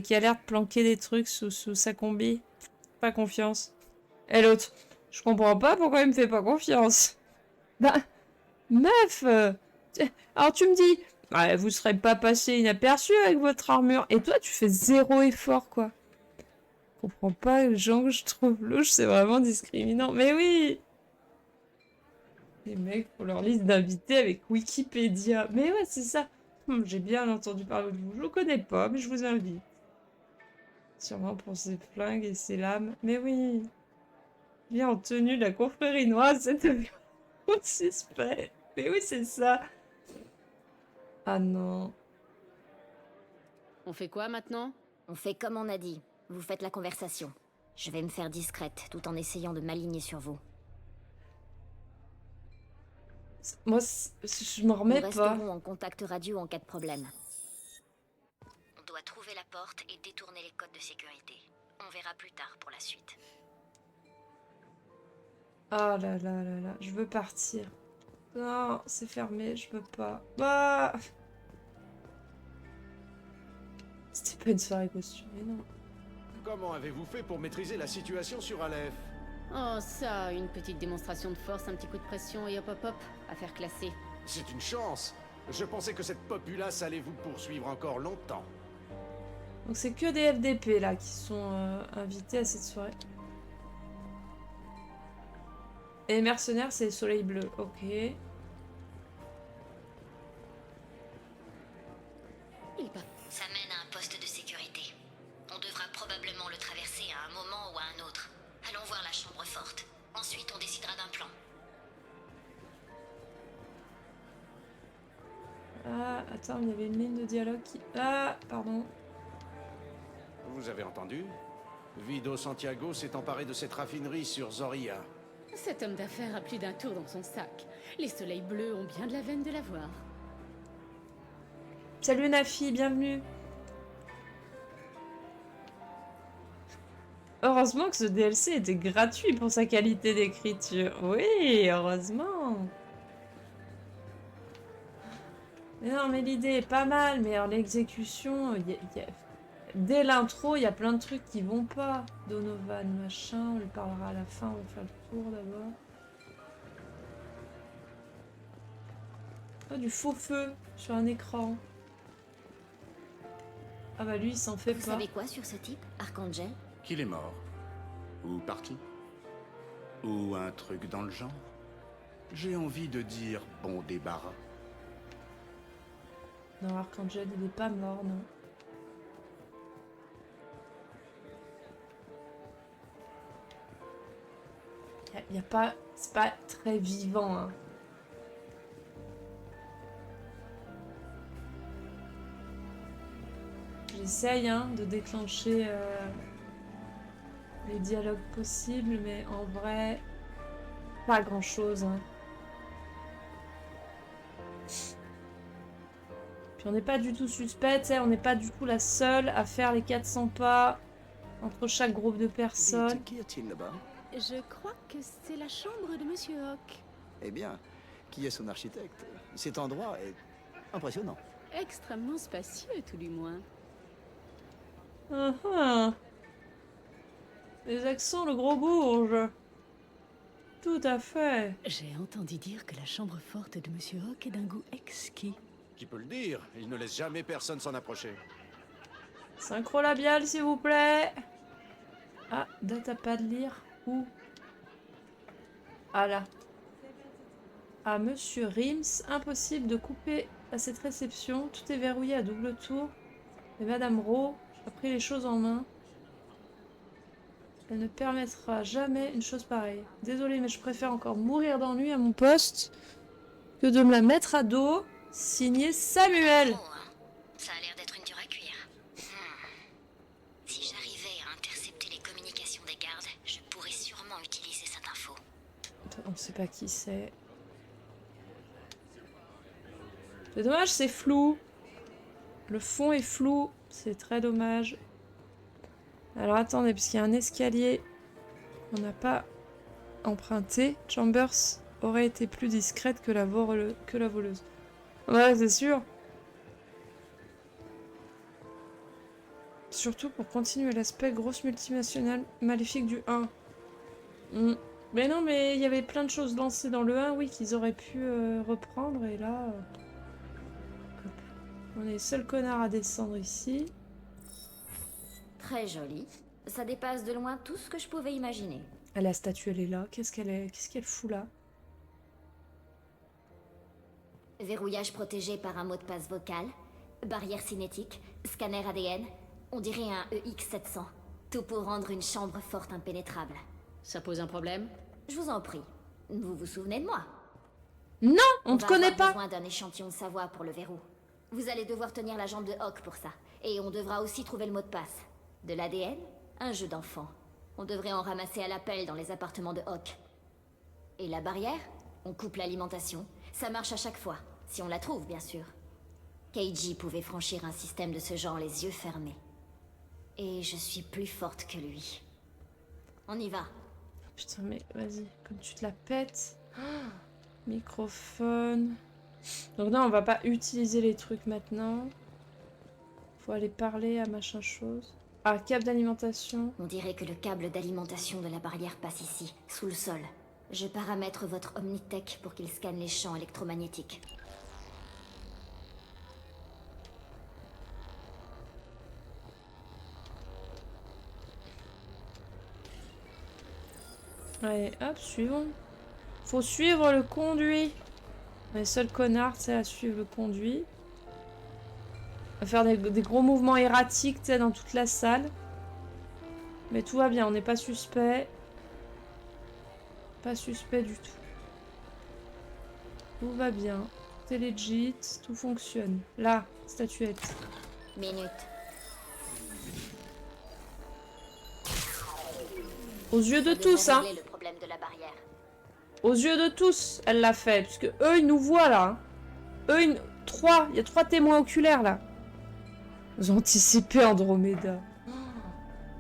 qui a l'air de planquer des trucs sous sa combi. Pas confiance. Et l'autre, je comprends pas pourquoi il me fait pas confiance. Bah, meuf alors tu me dis, ouais, vous serez pas passé inaperçu avec votre armure. Et toi, tu fais zéro effort, quoi. Je comprends pas les gens que je trouve louches, c'est vraiment discriminant. Mais oui! Les mecs pour leur liste d'invités avec Wikipédia. Mais ouais, c'est ça. J'ai bien entendu parler de vous. Je vous connais pas, mais je vous invite. Sûrement pour ses flingues et ses lames. Mais oui. Bien en tenue de la confrérie noire, c'est un suspect. Mais oui, c'est ça. Ah non. On fait quoi maintenant? On fait comme on a dit. Vous faites la conversation. Je vais me faire discrète, tout en essayant de m'aligner sur vous. Moi, je me remets Nous pas. resterons en contact radio en cas de problème. On doit trouver la porte et détourner les codes de sécurité. On verra plus tard pour la suite. Oh là là là là, je veux partir. Non, c'est fermé, je peux pas. Bah c'était pas une soirée costumée, non. Comment avez-vous fait pour maîtriser la situation sur Aleph? Oh ça, une petite démonstration de force, un petit coup de pression et hop hop hop, affaire classée. C'est une chance. Je pensais que cette populace allait vous poursuivre encore longtemps. Donc c'est que des FDP là qui sont invités à cette soirée. Et mercenaires, c'est Soleil Bleu, ok. Ça mène à un poste de sécurité. On devra probablement le traverser à un moment ou à un autre. Allons voir la chambre forte. Ensuite, on décidera d'un plan. Ah, attends, il y avait une ligne de dialogue qui... Ah, pardon. Vous avez entendu? Vido Santiago s'est emparé de cette raffinerie sur Zoria. Cet homme d'affaires a plus d'un tour dans son sac. Les soleils bleus ont bien de la veine de l'avoir. Salut Nafi, bienvenue. Heureusement que ce DLC était gratuit pour sa qualité d'écriture. Oui, heureusement. Mais non, mais l'idée est pas mal, mais alors l'exécution, dès l'intro, il y a plein de trucs qui vont pas. Donovan, machin, on lui parlera à la fin, on va faire le tour d'abord. Oh, du faux feu sur un écran. Ah bah lui, il s'en fait Vous pas. savez quoi sur ce type, Archangel? Qu'il est mort. Ou parti. Ou un truc dans le genre. J'ai envie de dire bon débarras. Non, Archangel, il est pas mort, non. Y a pas... C'est pas très vivant, hein. J'essaye, hein, de déclencher les dialogues possibles, mais en vrai, pas grand-chose, hein. Puis on n'est pas du tout suspect, tu sais, on n'est pas du tout la seule à faire les 400 pas entre chaque groupe de personnes. Qu'y a-t-il là-bas? Je crois que c'est la chambre de Monsieur Hawk. Eh bien, qui est son architecte? Cet endroit est impressionnant. Extrêmement spacieux, tout du moins. Les accents, le gros bourge. Tout à fait. J'ai entendu dire que la chambre forte de Monsieur Hawk est d'un goût exquis. Qui peut le dire? Il ne laisse jamais personne s'en approcher. Synchro labial, s'il vous plaît. Ah, data pas de lire. Où? Ah là. Ah, Monsieur Rims, impossible de couper à cette réception. Tout est verrouillé à double tour. Et Madame Rowe a pris les choses en main. Elle ne permettra jamais une chose pareille. Désolée, mais je préfère encore mourir d'ennui à mon poste que de me la mettre à dos. Signé Samuel. Ça a l'air d'être une dure à cuire. Si j'arrivais à intercepter les communications des gardes, je pourrais sûrement utiliser cette info. On sait pas qui c'est. C'est dommage, c'est flou. Le fond est flou. C'est très dommage. Alors attendez, puisqu'il y a un escalier qu'on n'a pas emprunté. Chambers aurait été plus discrète que la voleuse. Ouais, c'est sûr. Surtout pour continuer l'aspect grosse multinationale maléfique du 1. Mais non, mais il y avait plein de choses lancées dans le 1, oui, qu'ils auraient pu reprendre. Et là, on est les seuls connards à descendre ici. Très joli. Ça dépasse de loin tout ce que je pouvais imaginer. La statue, elle est là. Qu'est-ce qu'elle fout là? Verrouillage protégé par un mot de passe vocal, barrière cinétique, scanner ADN, on dirait un EX700. Tout pour rendre une chambre forte impénétrable. Ça pose un problème? Je vous en prie. Vous vous souvenez de moi? Non, on te connaît pas. On a besoin d'un échantillon de savoir pour le verrou. Vous allez devoir tenir la jambe de Hawk pour ça. Et on devra aussi trouver le mot de passe. De l'ADN, un jeu d'enfant. On devrait en ramasser à l'appel dans les appartements de Hawk. Et la barrière? On coupe l'alimentation. Ça marche à chaque fois. Si on la trouve, bien sûr. Keiji pouvait franchir un système de ce genre les yeux fermés. Et je suis plus forte que lui. On y va. Putain, mais vas-y, comme tu te la pètes. Microphone. Donc non, on va pas utiliser les trucs maintenant. Faut aller parler à machin chose. Ah, câble d'alimentation. On dirait que le câble d'alimentation de la barrière passe ici, sous le sol. Je paramètre votre Omnitech pour qu'il scanne les champs électromagnétiques. Allez, hop, suivons. Faut suivre le conduit. On est les seuls connards, tu sais, à suivre le conduit. On va faire des gros mouvements erratiques, tu sais, dans toute la salle. Mais tout va bien, on n'est pas suspect. Pas suspect du tout. Tout va bien. Tout est legit, tout fonctionne. Là, statuette. Minute. Aux yeux de tous, hein. Le problème de la barrière. Aux yeux de tous, elle l'a fait. Puisque eux, ils nous voient là. Hein. Eux, il y a 3 témoins oculaires là. Ils ont anticipé Andromeda.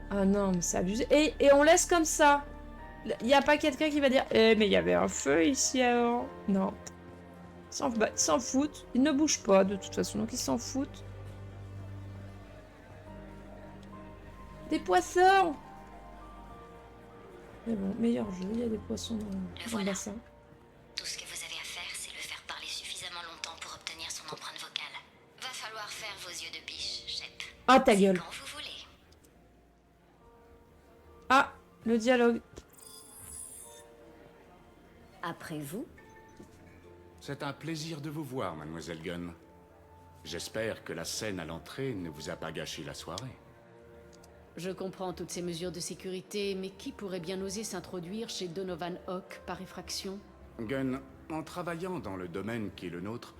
Ah non, mais c'est abusé. Et on laisse comme ça. Il n'y a pas quelqu'un qui va dire eh, mais il y avait un feu ici avant. Non. Ils s'en foutent. Ils ne bougent pas de toute façon, donc ils s'en foutent. Des poissons! Mais bon, meilleur jeu, il y a des poissons dans le bassin. Tout ce que vous avez à faire, c'est le faire parler suffisamment longtemps pour obtenir son empreinte vocale. Va falloir faire vos yeux de biche, Shep. Ah, ta gueule. Quand vous voulez. Ah, le dialogue. Après vous? C'est un plaisir de vous voir, mademoiselle Gunn. J'espère que la scène à l'entrée ne vous a pas gâché la soirée. Je comprends toutes ces mesures de sécurité, mais qui pourrait bien oser s'introduire chez Donovan Hawk par effraction? Gunn, en travaillant dans le domaine qui est le nôtre,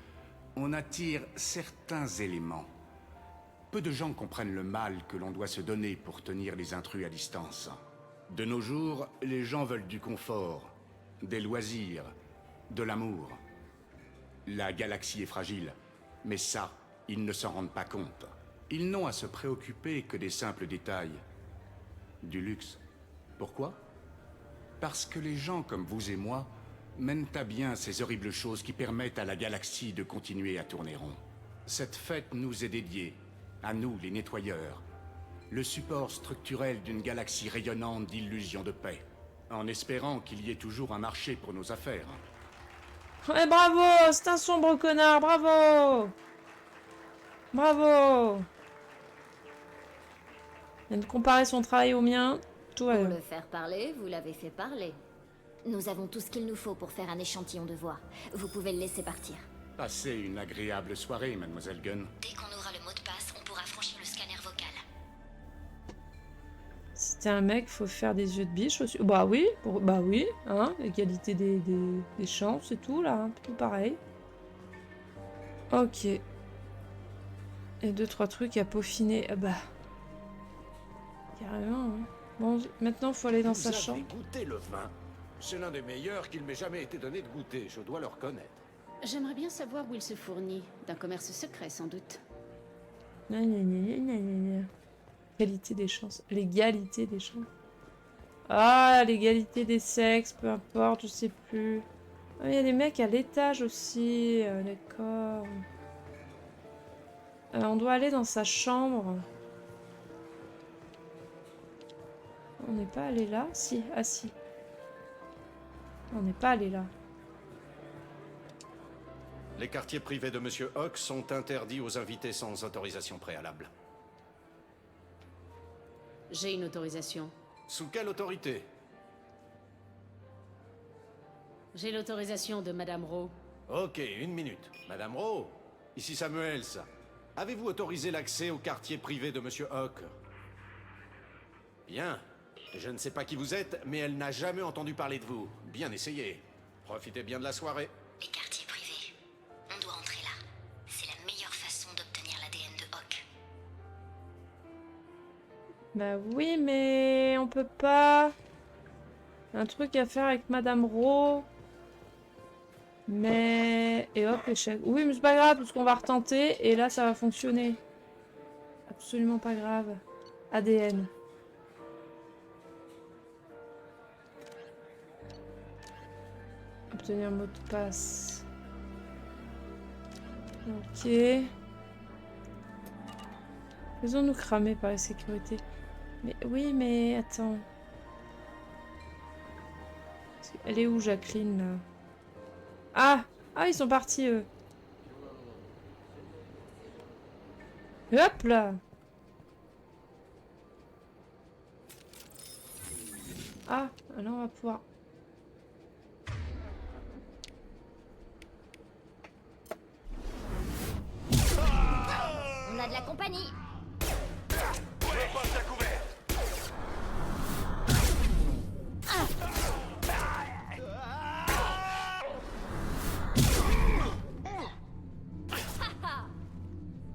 on attire certains éléments. Peu de gens comprennent le mal que l'on doit se donner pour tenir les intrus à distance. De nos jours, les gens veulent du confort, des loisirs, de l'amour. La galaxie est fragile, mais ça, ils ne s'en rendent pas compte. Ils n'ont à se préoccuper que des simples détails. Du luxe. Pourquoi? Parce que les gens comme vous et moi mènent à bien ces horribles choses qui permettent à la galaxie de continuer à tourner rond. Cette fête nous est dédiée, à nous les nettoyeurs, le support structurel d'une galaxie rayonnante d'illusions de paix, en espérant qu'il y ait toujours un marché pour nos affaires. Ouais, bravo! C'est un sombre connard, bravo! Bravo! Il vient de comparer son travail au mien. Tout va Pour bien. le faire parler, vous l'avez fait parler. Nous avons tout ce qu'il nous faut pour faire un échantillon de voix. Vous pouvez le laisser partir. Passez une agréable soirée, mademoiselle Gunn. Dès qu'on aura le mot de passe, on pourra franchir le scanner vocal. Si t'es un mec, faut faire des yeux de biche aussi. Bah oui, bah oui, hein, égalité des chances et tout, là, hein, tout pareil. Ok. Et 2-3 trucs à peaufiner. Ah bah. Carrément, hein. Bon, maintenant, faut aller dans sa chambre. Goûtez le vin. C'est l'un des meilleurs qu'il m'ait jamais été donné de goûter, je dois le reconnaître. J'aimerais bien savoir où il se fournit. D'un commerce secret, sans doute. Gna, gna, gna, gna, gna, gna. L'égalité des chances. L'égalité des chances. Ah, l'égalité des sexes, peu importe, je sais plus. Ah, il y a des mecs à l'étage aussi. D'accord. On doit aller dans sa chambre. On n'est pas allé là? Si, ah si. On n'est pas allé là. Les quartiers privés de Monsieur Hawk sont interdits aux invités sans autorisation préalable. J'ai une autorisation. Sous quelle autorité? J'ai l'autorisation de Madame Rowe. Ok, une minute. Madame Rowe, ici Samuels. Avez-vous autorisé l'accès au quartier privé de Monsieur Hawk? Bien. Je ne sais pas qui vous êtes, mais elle n'a jamais entendu parler de vous. Bien essayé. Profitez bien de la soirée. Les quartiers privés. On doit entrer là. C'est la meilleure façon d'obtenir l'ADN de Hawk. Bah oui, mais on peut pas. Un truc à faire avec Madame Rowe. Mais... Et hop, échec. Oui, mais c'est pas grave, parce qu'on va retenter, et là, ça va fonctionner. Absolument pas grave. ADN. Obtenir un mot de passe. Ok. Faisons-nous cramer par la sécurité. Mais oui, mais attends. Elle est où, Jacqueline, là? Ah! Ah, ils sont partis, eux. Hop là! Ah, là, on va pouvoir... On a de la compagnie. Le poste à couvert.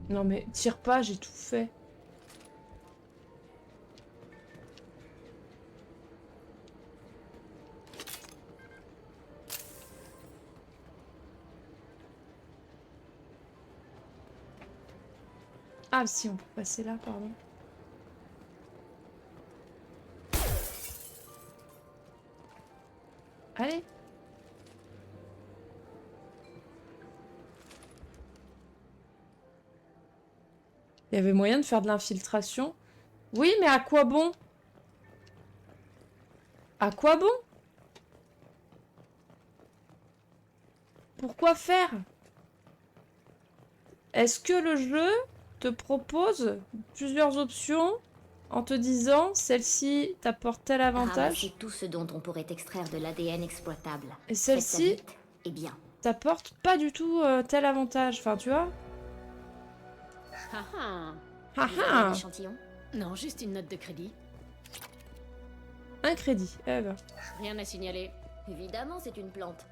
Non mais tire pas, j'ai tout fait. Ah si, on peut passer là, pardon. Allez. Il y avait moyen de faire de l'infiltration. Oui, mais à quoi bon? À quoi bon? Pourquoi faire? Est-ce que le jeu te propose plusieurs options en te disant celle-ci t'apporte tel avantage Ramassez tout ce dont on pourrait extraire de l'ADN exploitable. et Faites ça celle-ci vite et bien. t'apporte pas du tout tel avantage? Enfin, tu vois? Ah ah. Ah Vous avez ah. un échantillon? Non, juste une note de crédit. Un crédit. Eh ben. Rien à signaler. Évidemment, c'est une plante.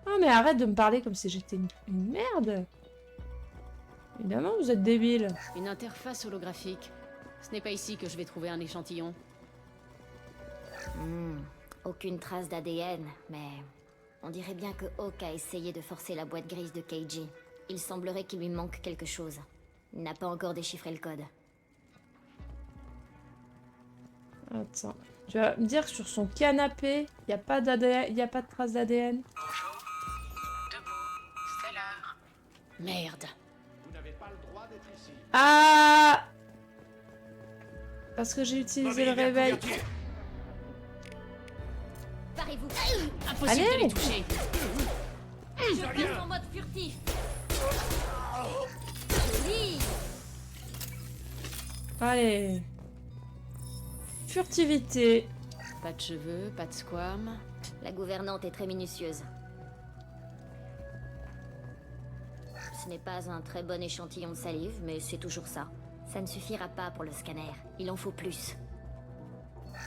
Oh mais arrête de me parler comme si j'étais une merde. Évidemment, vous êtes débile. Une interface holographique. Ce n'est pas ici que je vais trouver un échantillon. Aucune trace d'ADN, mais on dirait bien que Hawk a essayé de forcer la boîte grise de Keiji. Il semblerait qu'il lui manque quelque chose. Il n'a pas encore déchiffré le code. Attends. Tu vas me dire que sur son canapé, il n'y a pas d'ADN, il a pas de trace d'ADN. C'est l'heure. Merde. Vous n'avez pas le droit d'être ici. Ah! Parce que j'ai utilisé le réveil. Parez-vous. Impossible Allez. de les toucher. Je passe en mode furtif. Joli. Allez. Furtivité. Pas de cheveux, pas de squam. La gouvernante est très minutieuse. Ce n'est pas un très bon échantillon de salive, mais c'est toujours ça. Ça ne suffira pas pour le scanner. Il en faut plus.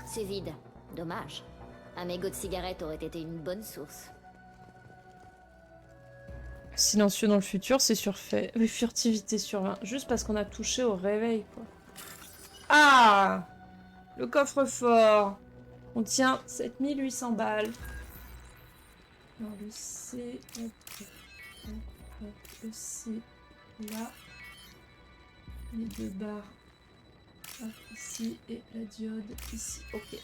C'est vide. Dommage. Un mégot de cigarette aurait été une bonne source. Silencieux dans le futur, c'est surfait. Oui, furtivité sur 20. Juste parce qu'on a touché au réveil, quoi. Ah! Le coffre-fort. On tient 7800 balles. Alors, le C... Le C... Là. Les deux barres. Hop, ici. Et la diode ici. Ok.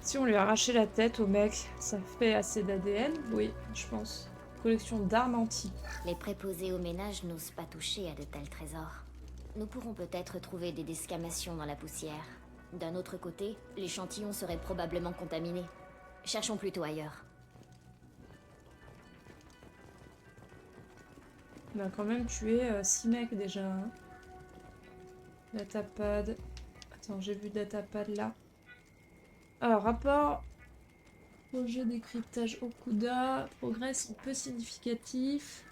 Si on lui a arraché la tête au mec, ça fait assez d'ADN? Oui, je pense. Collection d'armes antiques. Les préposés au ménage n'osent pas toucher à de tels trésors. Nous pourrons peut-être trouver des desquamations dans la poussière. D'un autre côté, l'échantillon serait probablement contaminé. Cherchons plutôt ailleurs. On a quand même tué 6 mecs déjà. Hein. Datapad. Attends, j'ai vu Datapad là. Alors, rapport. Projet décryptage Okuda. Progrès sont peu significatifs.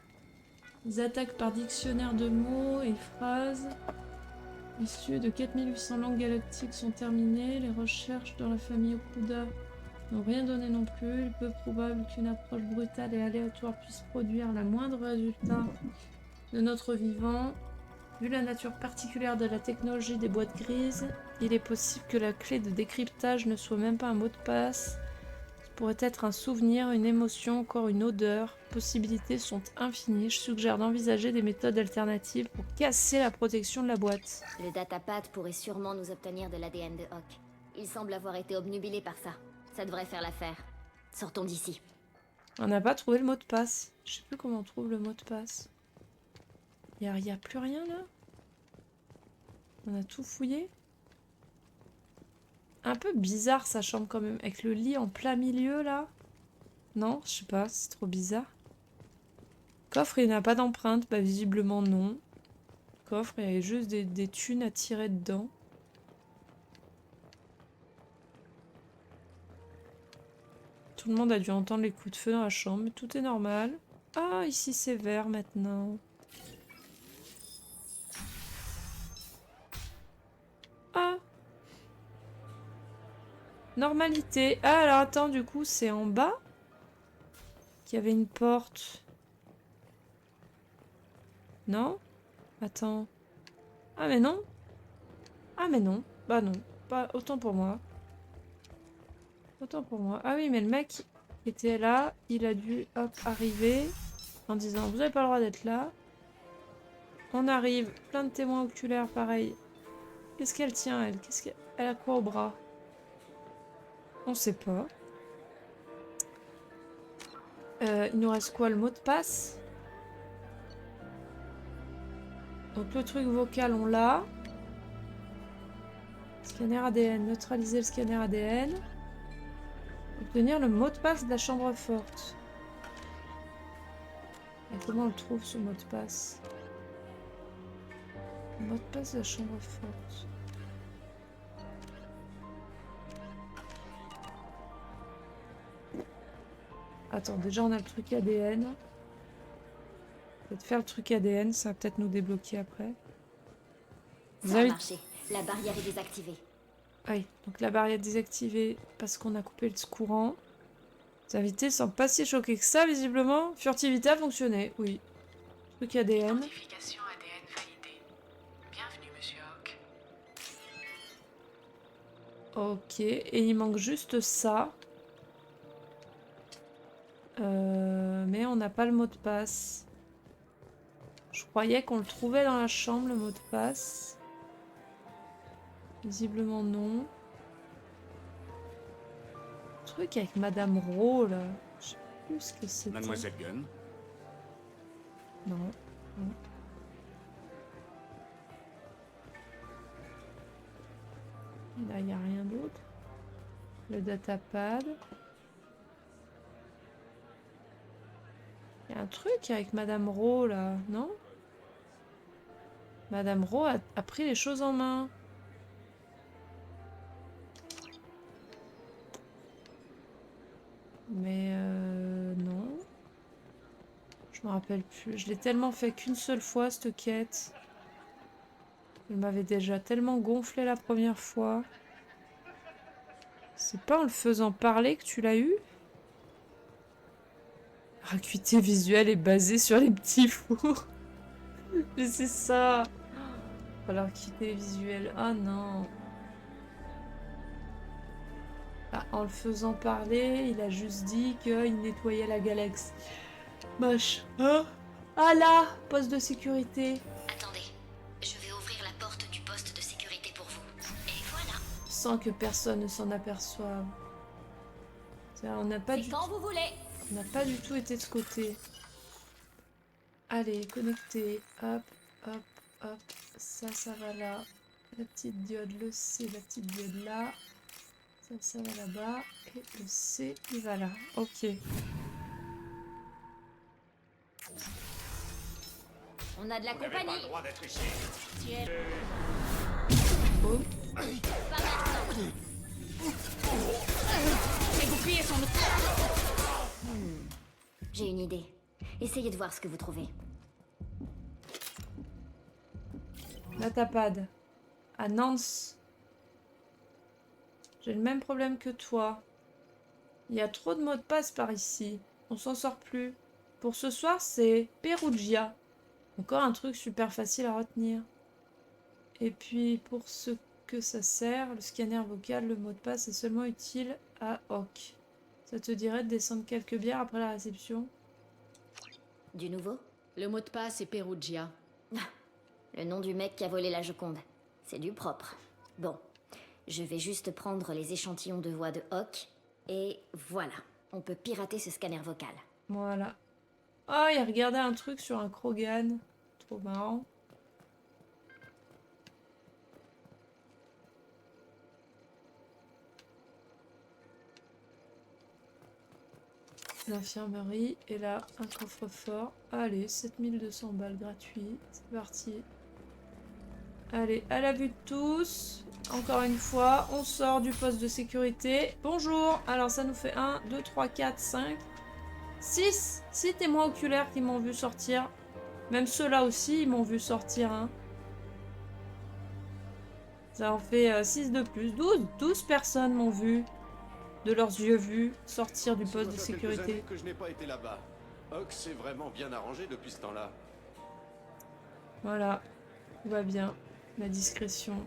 Les attaques par dictionnaire de mots et phrases issues de 4800 langues galactiques sont terminées. Les recherches dans la famille Okuda n'ont rien donné non plus. Il est peu probable qu'une approche brutale et aléatoire puisse produire la moindre résultat de notre vivant. Vu la nature particulière de la technologie des boîtes grises, il est possible que la clé de décryptage ne soit même pas un mot de passe. Ce pourrait être un souvenir, une émotion, encore une odeur. Les possibilités sont infinies. Je suggère d'envisager des méthodes alternatives pour casser la protection de la boîte. Le datapad pourrait sûrement nous obtenir de l'ADN de Hawk. Il semble avoir été obnubilé par ça. Ça devrait faire l'affaire. Sortons d'ici. On n'a pas trouvé le mot de passe. Je sais plus comment on trouve le mot de passe. Y a plus rien là? On a tout fouillé? Un peu bizarre sa chambre quand même, avec le lit en plein milieu là. Non, je sais pas, c'est trop bizarre. Coffre, il n'a pas d'empreinte, bah visiblement non. Coffre, il y a juste des thunes à tirer dedans. Tout le monde a dû entendre les coups de feu dans la chambre, mais tout est normal. Ah, ici c'est vert maintenant. Ah! Normalité. Ah, alors attends, du coup, c'est en bas qu'il y avait une porte. Non? Attends. Ah, mais non. Ah, mais non. Bah non. Pas autant pour moi. Autant pour moi. Ah oui, mais le mec était là. Il a dû, hop, arriver. en disant vous n'avez pas le droit d'être là. On arrive, plein de témoins oculaires, pareil. Qu'est-ce qu'elle tient, elle? Elle a quoi au bras? On sait pas. Il nous reste quoi? Le mot de passe? Donc le truc vocal, on l'a. Scanner ADN. Neutraliser le scanner ADN. Obtenir le mot de passe de la chambre forte. Et comment on le trouve, ce mot de passe? Le mot de passe de la chambre forte. Attends, déjà on a le truc ADN. Peut-être faire le truc ADN, ça va peut-être nous débloquer après. Ça a marché. La barrière est désactivée. Oui, donc la barrière est désactivée parce qu'on a coupé le courant. Les invités semblent pas si choqués que ça, visiblement. Furtivité a fonctionné, oui. Truc ADN. Identification ADN validée. Bienvenue, monsieur Hawk. Ok, et il manque juste ça. Mais on n'a pas le mot de passe. Je croyais qu'on le trouvait dans la chambre, le mot de passe. Visiblement non. Truc avec Madame Rowe, là. Je sais plus ce que c'était. Mademoiselle Gunn. Non. Non. Là, il n'y a rien d'autre. Le datapad. Il y a un truc avec Madame Rowe, là, non? Madame Rowe a pris les choses en main. Mais non. Je me rappelle plus. Je l'ai tellement fait qu'une seule fois, cette quête. Elle m'avait déjà tellement gonflé la première fois. C'est pas en le faisant parler que tu l'as eu? L'acuité visuelle est basée sur les petits fours. Mais c'est ça. Oh, l'acuité visuelle. Ah non. Ah, en le faisant parler, il a juste dit qu'il nettoyait la galaxie. Moche. Hein? Ah là, poste de sécurité. Attendez, je vais ouvrir la porte du poste de sécurité pour vous. Et voilà. Sans que personne ne s'en aperçoive. On n'a pas du quand vous voulez. On n'a pas du tout été de ce côté. Allez, connecté. Hop, hop, hop. Ça va là. La petite diode, le C, la petite diode là. Ça va là-bas. Et le C, il va là. Ok. On a de la Vous n'avez pas compagnie. le droit d'être ici. Tu es... Oh. Pas maintenant. Les boucliers sont... J'ai une idée. Essayez de voir ce que vous trouvez. Datapad. À Nance. J'ai le même problème que toi. Il y a trop de mots de passe par ici. On s'en sort plus. Pour ce soir, c'est Perugia. Encore un truc super facile à retenir. Et puis, pour ce que ça sert, le scanner vocal, le mot de passe est seulement utile à Hawk. Ça te dirait de descendre quelques bières après la réception? Du nouveau? Le mot de passe est Perugia. Le nom du mec qui a volé la Joconde. C'est du propre. Bon, je vais juste prendre les échantillons de voix de Hawk. Et voilà, on peut pirater ce scanner vocal. Voilà. Oh, il a regardé un truc sur un Krogan. Trop marrant. L'infirmerie. Et là, un coffre-fort. Allez, 7200 balles gratuit. C'est parti. Allez, à la vue de tous. Encore une fois, on sort du poste de sécurité. Bonjour. Alors, ça nous fait 1, 2, 3, 4, 5, 6. 6 témoins oculaires qui m'ont vu sortir. Même ceux-là aussi, ils m'ont vu sortir. Hein. Ça en fait 6 de plus. 12 personnes m'ont vu. De leurs yeux vus, sortir du poste de sécurité. Que je n'ai pas été là-bas. Hawk s'est vraiment bien arrangé depuis ce temps-là. Voilà, tout va bien. La discrétion.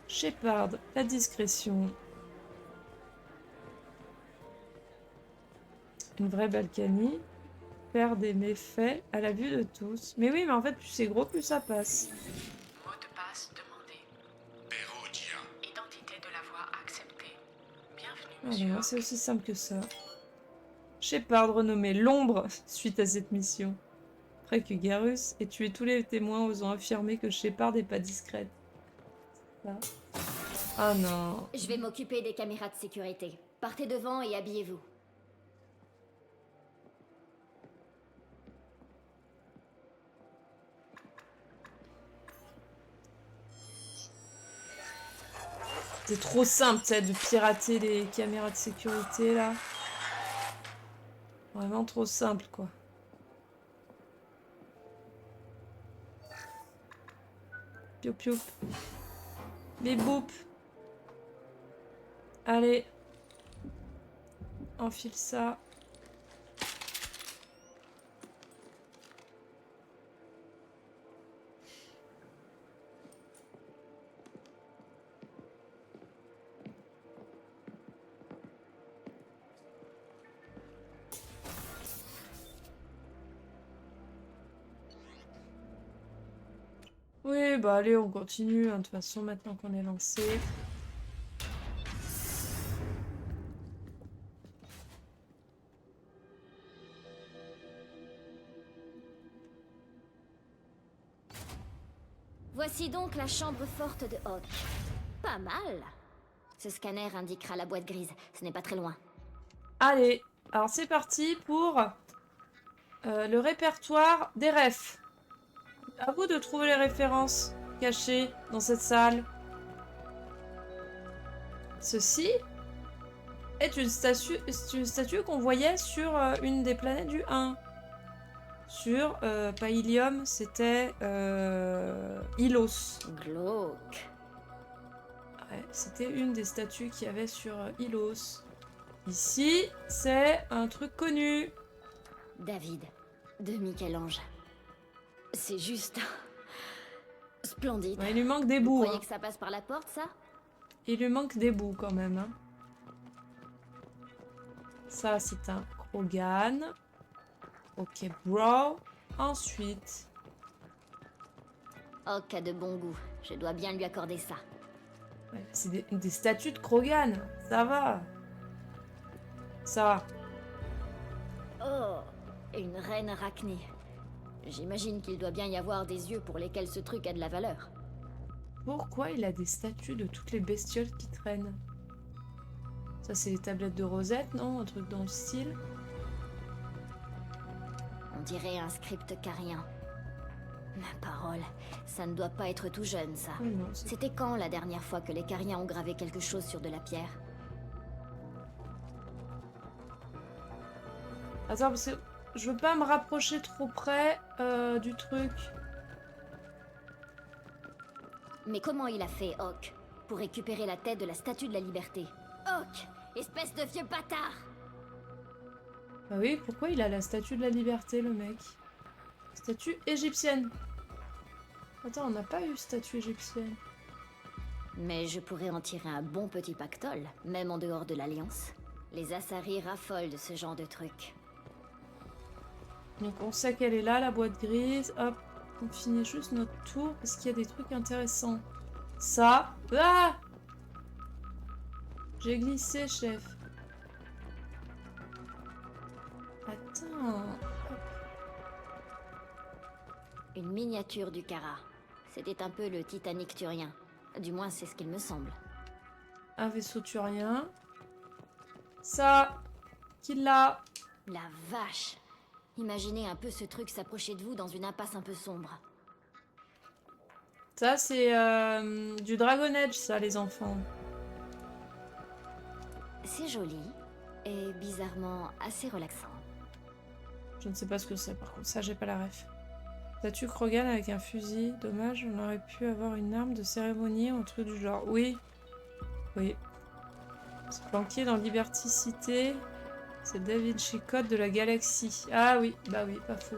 Shepard, la discrétion. Une vraie Balkany. faire des méfaits à la vue de tous. Mais oui, mais en fait, plus c'est gros, plus ça passe. Mot de passe demandé. Perugia. Identité de la voix acceptée. Bienvenue, Ah, monsieur. non, c'est aussi simple que ça. Shepard renommé l'ombre suite à cette mission. Après que Garrus ait tué tous les témoins osant affirmer que Shepard n'est pas discrète. Ça. Ah non. Je vais m'occuper des caméras de sécurité. Partez devant et habillez-vous. C'est trop simple, tu sais, de pirater les caméras de sécurité, là. Vraiment trop simple, quoi. Pioup pioup. Les boupes. Allez. Enfile ça. Oui, bah allez, on continue, hein, de toute façon, maintenant qu'on est lancé. Voici donc la chambre forte de Hawk. Pas mal. Ce scanner indiquera la boîte grise. Ce n'est pas très loin. Allez, alors c'est parti pour le répertoire des refs. À vous de trouver les références cachées dans cette salle. Ceci est une statue qu'on voyait sur une des planètes du 1. Sur pas Ilium, c'était Ilos. Glauque. Ouais, c'était une des statues qu'il y avait sur Ilos. Ici, c'est un truc connu. David, de Michel-Ange. C'est juste... splendide. Ouais, il lui manque des bouts. Vous croyez Hein. que ça passe par la porte, ça? Il lui manque des bouts quand même. Hein. Ça, c'est un Krogan. Ok, bro. Ensuite. Hawk a de bon goût. Je dois bien lui accorder ça. Ouais, c'est des statues de Krogan. Ça va. Ça va. Oh, une reine arachnée. J'imagine qu'il doit bien y avoir des yeux pour lesquels ce truc a de la valeur. Pourquoi il a des statues de toutes les bestioles qui traînent? Ça, c'est les tablettes de Rosette, non? Un truc dans le style. On dirait un script carien. Ma parole, ça ne doit pas être tout jeune, ça. Oh non, c'était quand la dernière fois que les Cariens ont gravé quelque chose sur de la pierre? Attends, parce que je veux pas me rapprocher trop près du truc. Mais comment il a fait, Hawk, pour récupérer la tête de la Statue de la Liberté? Hawk, espèce de vieux bâtard! Bah oui, pourquoi il a la statue de la liberté, le mec? Statue égyptienne. Attends, on n'a pas eu statue égyptienne. Mais je pourrais en tirer un bon petit pactole, même en dehors de l'Alliance. Les Asari raffolent de ce genre de trucs. Donc on sait qu'elle est là, la boîte grise. Hop, on finit juste notre tour parce qu'il y a des trucs intéressants. Ça. Ah! J'ai glissé, chef. Attends. Une miniature du Kara. C'était un peu le Titanic turien. Du moins, c'est ce qu'il me semble. Un vaisseau turien. Ça. Qui l'a? La vache! Imaginez un peu ce truc s'approcher de vous dans une impasse un peu sombre. Ça, c'est du Dragon Age, ça, les enfants. C'est joli et bizarrement assez relaxant. Je ne sais pas ce que c'est, par contre. Ça, j'ai pas la ref. Statue Krogan avec un fusil. Dommage, on aurait pu avoir une arme de cérémonie ou un truc du genre. Oui. Oui. Se planquer dans Liberticité. C'est Da Vinci Code de la galaxie. Ah oui, bah oui, pas faux.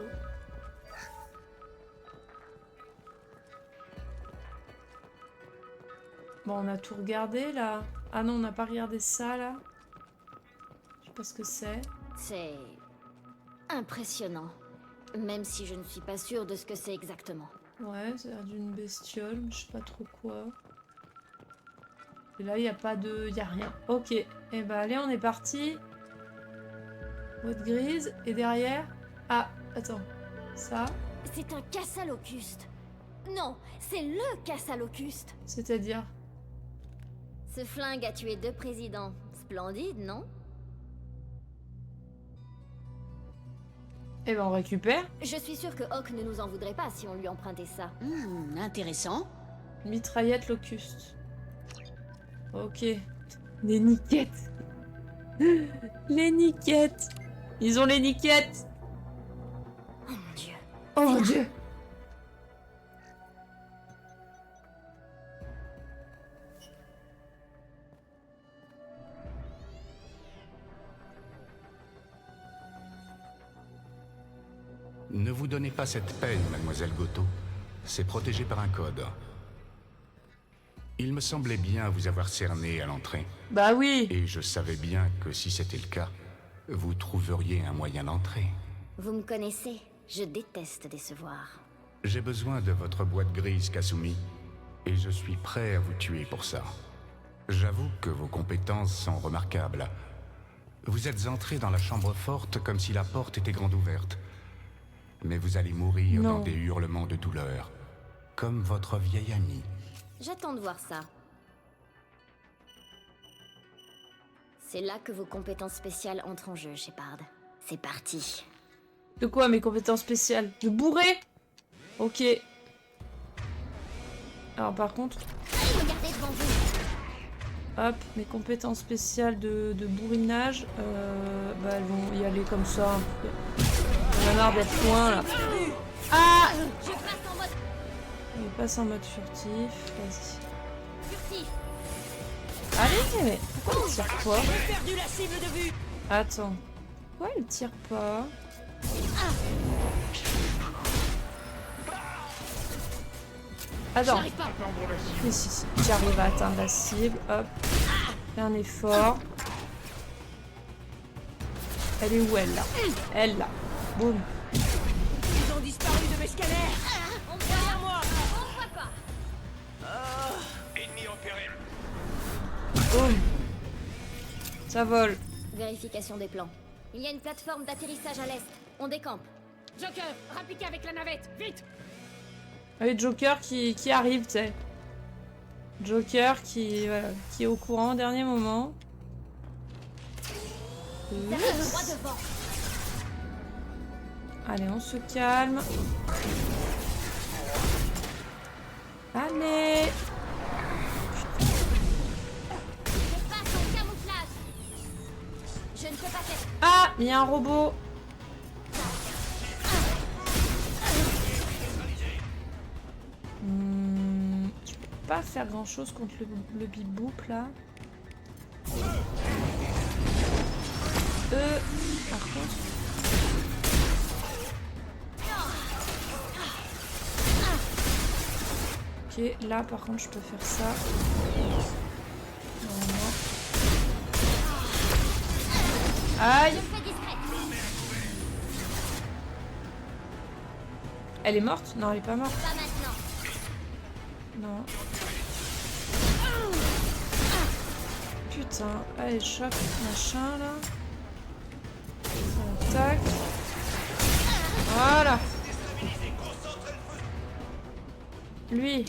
Bon, on a tout regardé, là. Ah non, on n'a pas regardé ça, là. Je sais pas ce que c'est. C'est... Impressionnant. Même si je ne suis pas sûre de ce que c'est exactement. Ouais, ça a l'air d'une bestiole, mais je sais pas trop quoi. Et là, il n'y a pas de... Il a rien. Ok. Et bah allez, on est parti. Boîte grise. Et derrière... Ah, attends. Ça. C'est un casse-à-locuste. Non, c'est le casse-à-locuste. C'est-à-dire? Ce flingue a tué 2 présidents. Splendide, non? Eh ben on récupère. Je suis sûre que Hawk ne nous en voudrait pas si on lui empruntait ça. Intéressant. Mitraillette locuste. Ok. Les niquettes. Les niquettes. Ils ont les niquettes. Oh mon dieu. Oh mon dieu. Ne vous donnez pas cette peine, mademoiselle Goto. C'est protégé par un code. Il me semblait bien vous avoir cerné à l'entrée. Bah oui. Et je savais bien que si c'était le cas, vous trouveriez un moyen d'entrer. Vous me connaissez, je déteste décevoir. J'ai besoin de votre boîte grise, Kasumi, et je suis prêt à vous tuer pour ça. J'avoue que vos compétences sont remarquables. Vous êtes entré dans la chambre forte comme si la porte était grande ouverte. Mais vous allez mourir dans des hurlements de douleur, comme votre vieil ami. J'attends de voir ça. C'est là que vos compétences spéciales entrent en jeu, Shepard. C'est parti. De quoi mes compétences spéciales? De bourrer? Ok. Alors par contre... Regardez devant vous. Hop, mes compétences spéciales de bourrinage, bah elles vont y aller comme ça. On a marre d'être loin là. Ah! Je passe en mode Il passe en mode furtif, vas-y. furtif. Allez, mais pourquoi il tire pas? J'ai perdu la cible de vue. Attends. Pourquoi il tire pas? Attends. Si, j'arrive à atteindre la cible, hop. Fais un effort. Elle est où elle là? Elle là. Boum. Ils ont disparu de mes scanners. On Derrière moi. voit pas. Ennemi en péril. Boum. Ça vole. Vérification des plans. Il y a une plateforme d'atterrissage à l'est. On décampe. Joker, rappliquez avec la navette, vite! Allez, Joker qui arrive, tu sais. Joker qui est au courant au dernier moment. Droit devant. Allez, on se calme. Allez. Je passe en camouflage. Je ne peux pas faire. Ah, il y a un robot. Je peux pas faire grand chose contre le bip-boop là. Par contre. Ok, là par contre je peux faire ça. Normalement. Aïe! Elle est morte? Non, elle est pas morte. Pas maintenant. Non. Putain, allez, choc, machin là. Tac. Voilà. Lui.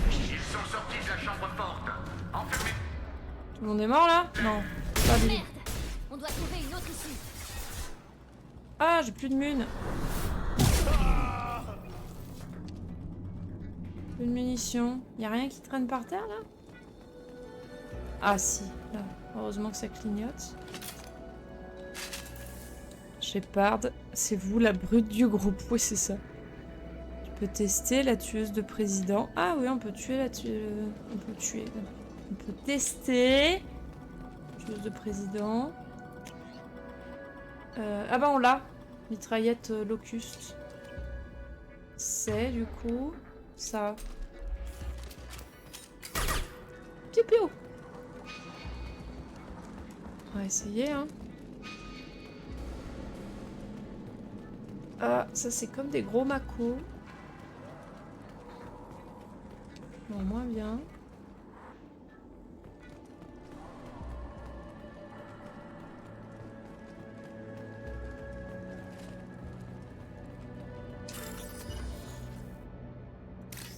Ils sont sortis de la chambre forte. Enfermés. Tout le monde est mort là? Non, pas lui. Merde. On doit trouver une autre issue. Ah, j'ai plus de mun. Plus de munitions. Y'a rien qui traîne par terre là? Ah si, là. Heureusement que ça clignote. Shepard, c'est vous la brute du groupe. Oui, c'est ça. Tu peux tester la tueuse de président. Ah oui, on peut tuer la tueuse. On peut tuer. On peut tester. Tueuse de président. Ah bah on l'a. Mitraillette locuste. C'est du coup ça. piou piou. On va essayer, hein. Ah, ça c'est comme des gros macos. Non, moins bien.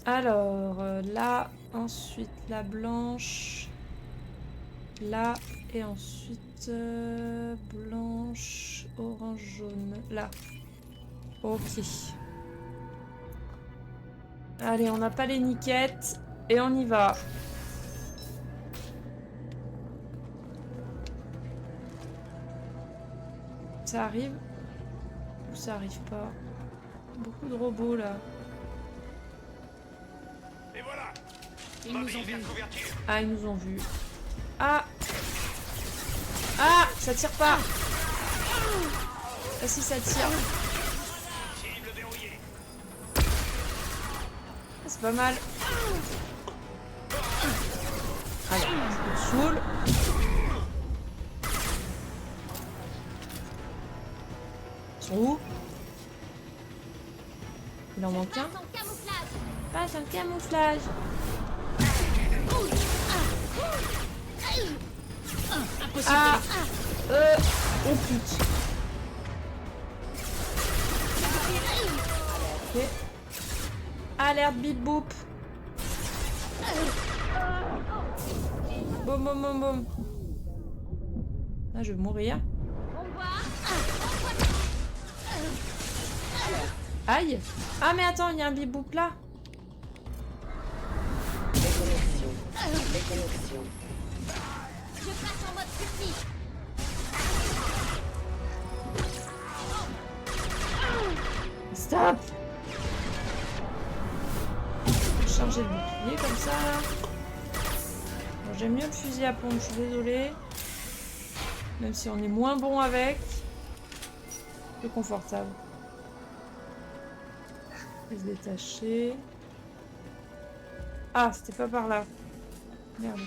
Alors, là, ensuite la blanche, là, et ensuite blanche, orange, jaune, là. Ok. Allez, on n'a pas les niquettes, et on y va. Ça arrive? Ou ça arrive pas? Beaucoup de robots, là. Ils nous ont vus. Ah, ils nous ont vus. Ah! Ah! Ça tire pas! Ah si, ça tire. Ah, c'est pas mal. Allez, je me saoule. Ils sont où? Il en manque un? Passe un camouflage. Ah, oh putain. Ok. Alerte bip boop. Boum boum boum boum. Ah, je vais mourir. Aïe. Ah mais attends, il y a un bip boop là. Déconnexion. Je passe en mode survie. Stop. Charger le bouclier comme ça là. Bon, j'aime mieux le fusil à pompe, je suis désolée. Même si on est moins bon avec. Plus confortable. Je vais se détacher. Ah, c'était pas par là. Merde.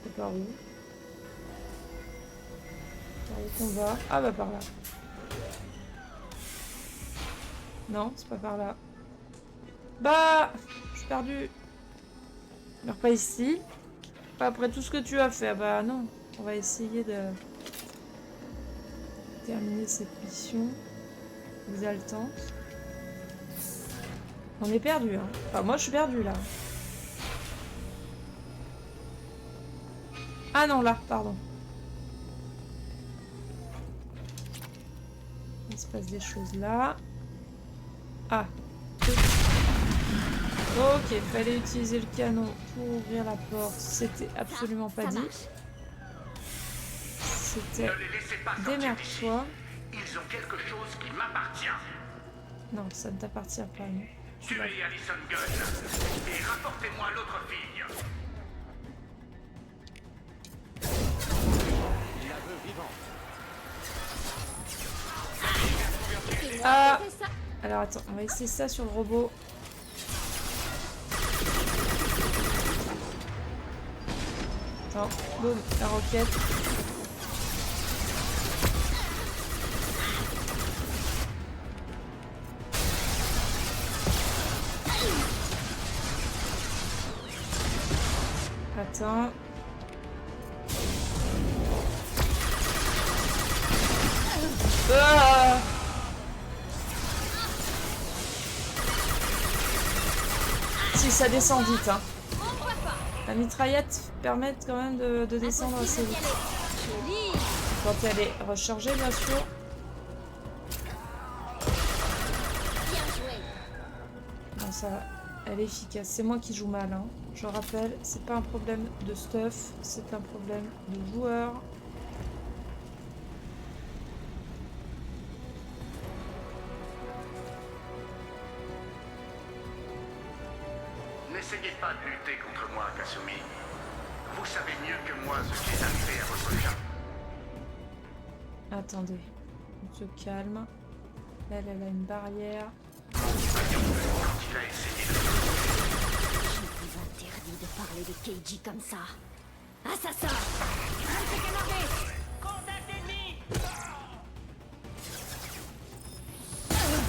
C'est par où? Par où qu'on va? Ah bah par là. Non, c'est pas par là. Bah, je suis perdue. Meurs pas ici. Pas après tout ce que tu as fait. Ah bah non. On va essayer de terminer cette mission exaltante. On est perdu, hein. Enfin, moi je suis perdu là. Ah non, là, pardon. Il se passe des choses là. Ah. Ok, fallait utiliser le canon pour ouvrir la porte. C'était absolument pas dit. C'était... Démerde-toi. Ils ont quelque chose qui m'appartient. Non, ça ne t'appartient pas, non. Tuez Allison Gunn et rapportez-moi l'autre fille. La veut vivante. Ah. Alors attends, on va essayer ça sur le robot. Attends, boum, la roquette. Attends. Ah. Si ça descend vite, hein. La mitraillette permet quand même de descendre assez vite. Quand elle est rechargée, bien sûr. Non, ça va. Elle est efficace. C'est moi qui joue mal, hein. Je rappelle, c'est pas un problème de stuff, c'est un problème de joueur. N'essayez pas de lutter contre moi, Kasumi. Vous savez mieux que moi ce qui est arrivé à votre chat. Attendez, on se calme. Elle a une barrière. Quand il a essayé de... Je vous interdis de parler Keiji comme ça. Assassin! Je suis canardé!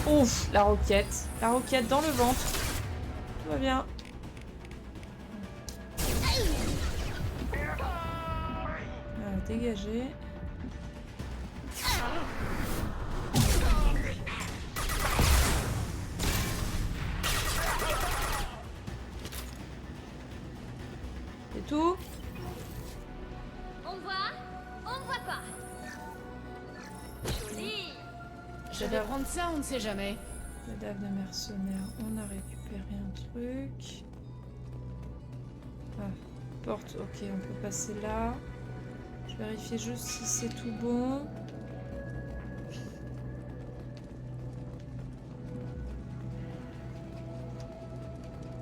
Ouf, la roquette. La roquette dans le ventre. Tout va bien. Dégagez. C'est tout? On me voit? On me voit pas. Joli. Je vais prendre ça, on ne sait jamais. Cadavre de mercenaires, on a récupéré un truc. Ah, porte, ok, on peut passer là. Je vérifie juste si c'est tout bon.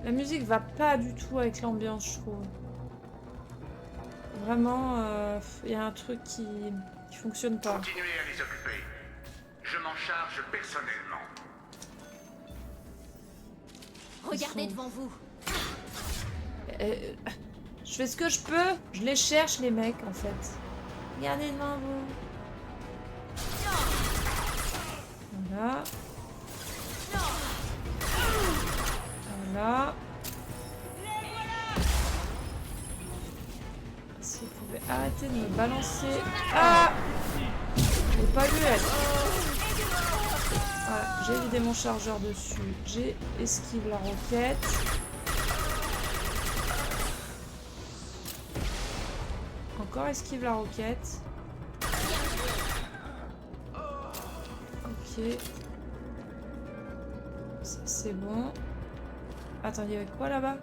La musique va pas du tout avec l'ambiance, je trouve. Vraiment, y a un truc qui fonctionne pas. Continuez à les occuper. Je m'en charge personnellement. Regardez devant vous. Je fais ce que je peux. Je les cherche, les mecs, en fait. Regardez devant vous. Voilà. Voilà. Si vous pouvez arrêter de me balancer. Ah! Je l'ai pas vu, elle. Voilà, j'ai vidé mon chargeur dessus. J'ai esquive la roquette. Encore esquive la roquette. Ok. Ça c'est bon. Attends, il y avait quoi là-bas?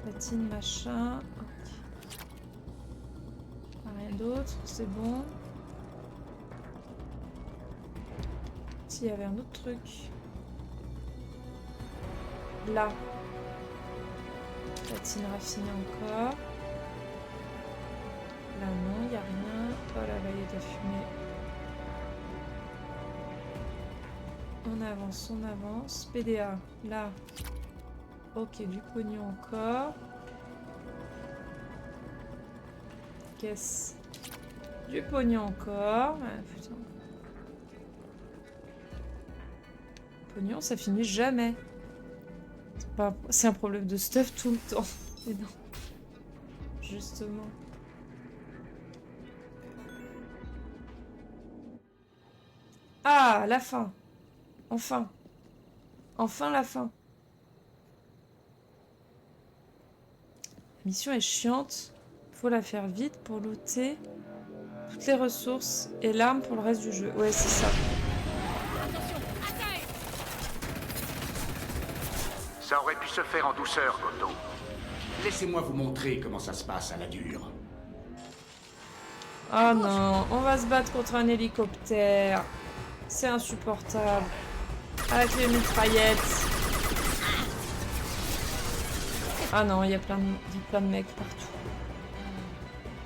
Platine, machin. Ok. Rien d'autre, c'est bon. S'il y avait un autre truc. Là. Platine raffinée encore. Là non, il n'y a rien. Oh là là, il y a de la fumée. On avance, on avance. PDA, là. Ok, du pognon encore. Caisse. Du pognon encore. Ah, putain. Pognon, ça finit jamais. C'est un problème de stuff tout le temps. Mais non. Justement. Ah, la fin. Enfin. Enfin la fin. La mission est chiante. Faut la faire vite pour looter toutes les ressources et l'arme pour le reste du jeu. Ouais, c'est ça. Ça aurait pu se faire en douceur, Goto. Laissez-moi vous montrer comment ça se passe à la dure. Oh non, on va se battre contre un hélicoptère. C'est insupportable. Avec les mitraillettes. Ah non, il y a plein de mecs partout.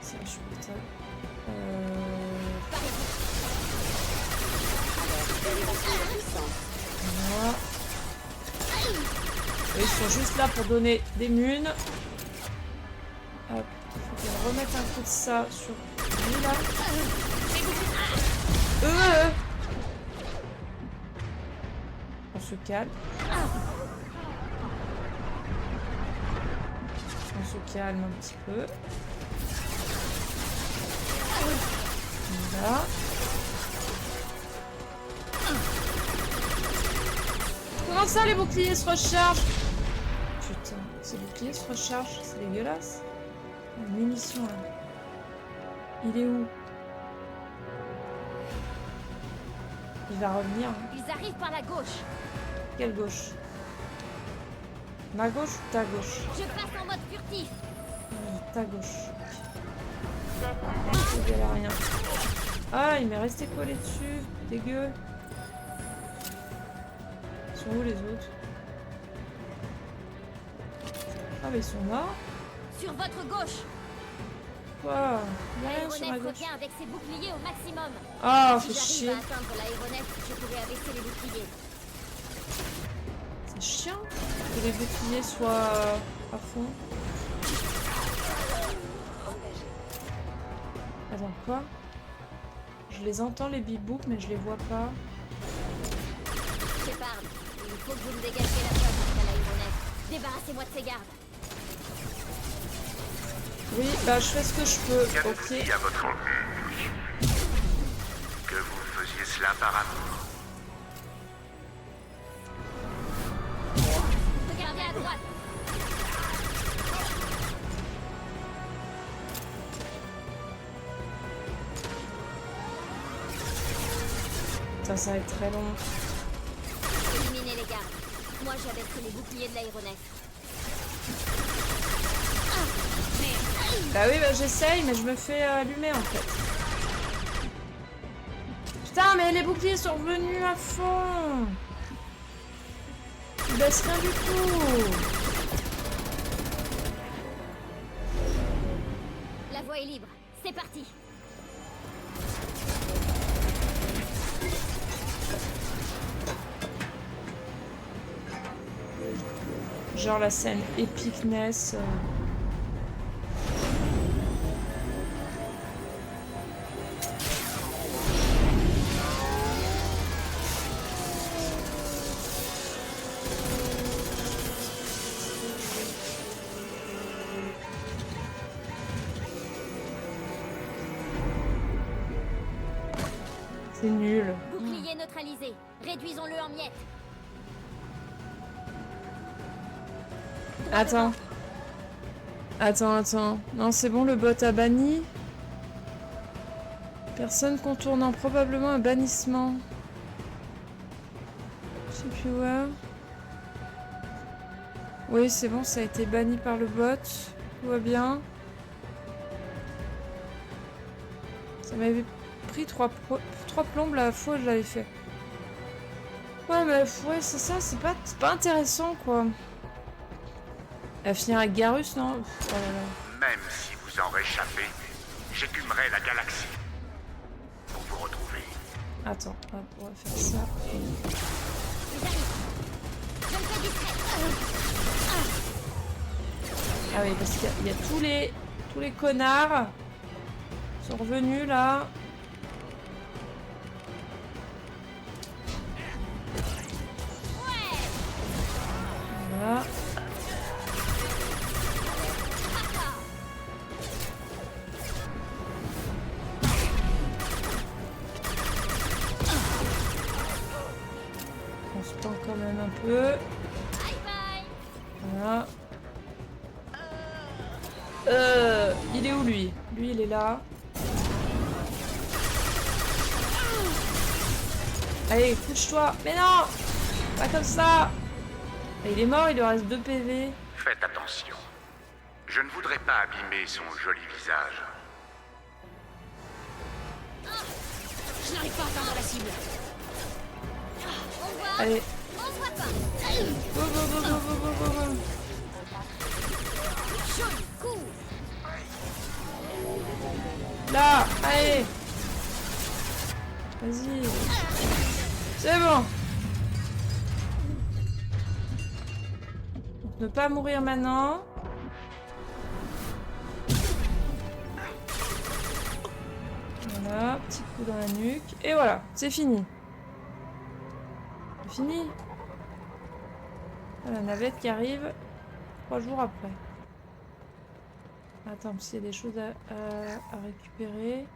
C'est insupportable. Voilà. Ils sont juste là pour donner des munes. Hop, il faut qu'elle remette un coup de ça sur lui là. On se calme. On se calme un petit peu. Voilà. Comment ça, les boucliers se rechargent? Putain, ces boucliers se rechargent, c'est dégueulasse. La munition là. Il est où? Il va revenir. Ils arrivent par la gauche. Quelle gauche? Ma gauche ou ta gauche? Je passe en mode furtif. Ta gauche. Il y a rien. Ah, il m'est resté collé dessus. Dégueu. Ils sont où les autres? Ah, mais ils sont morts. Sur votre gauche. Quoi? Il y a rien sur ma L'aéronef gauche. revient avec ses boucliers au maximum. Ah, si fait j'arrive chier. à atteindre l'aéronef, je pourrais abaisser les boucliers. C'est chiant que les boucliers soient à fond. Attends, quoi? Je les entends les bibouks, mais je les vois pas. Shepard, il faut que vous me dégagiez la zone jusqu'à l'aéronef. Débarrassez-moi de ces gardes. Oui, bah je fais ce que je peux, ok. Qu'a-t-il dit à votre ennemi? Que vous faisiez cela par amour. Regardez à droite. Ça va être très long. Éliminez les gardes. Moi j'abaisserai les boucliers de l'aéronef. Bah oui, bah j'essaye, mais je me fais allumer en fait. Putain, mais les boucliers sont revenus à fond. Ils baissent rien du tout. La voie est libre. C'est parti. Genre la scène epicness. C'est nul. Bouclier neutralisé. Réduisons-le en miettes. Attends. Attends. Non, c'est bon, le bot a banni. Personne contournant probablement un bannissement. Je sais plus où. Oui, c'est bon, ça a été banni par le bot. Tout va bien. Ça m'avait pris 3 plombes la fois où je l'avais fait. Ouais, mais ouais, c'est ça, c'est pas intéressant, quoi. Elle va finir avec Garrus, non? Oh là là. Même si vous en réchappez, j'écumerai la galaxie pour vous retrouver. Attends, hop, on va faire ça. Ah oui, parce qu'il y a tous les connards qui sont revenus là. Voilà. On se prend quand même un peu. Voilà. Il est où lui? Lui il est là. Allez, couche-toi. Mais non! Pas comme ça! Et il est mort, il lui reste 2 PV. Faites attention. Je ne voudrais pas abîmer son joli visage. Je n'arrive pas à atteindre la cible. Allez. On se voit pas. Go. Jaune, cours. Là, allez. Vas-y. C'est bon. Ne pas mourir maintenant. Voilà, petit coup dans la nuque. Et voilà, c'est fini. C'est fini. La navette qui arrive 3 jours après. Attends, parce qu'il y a des choses à récupérer.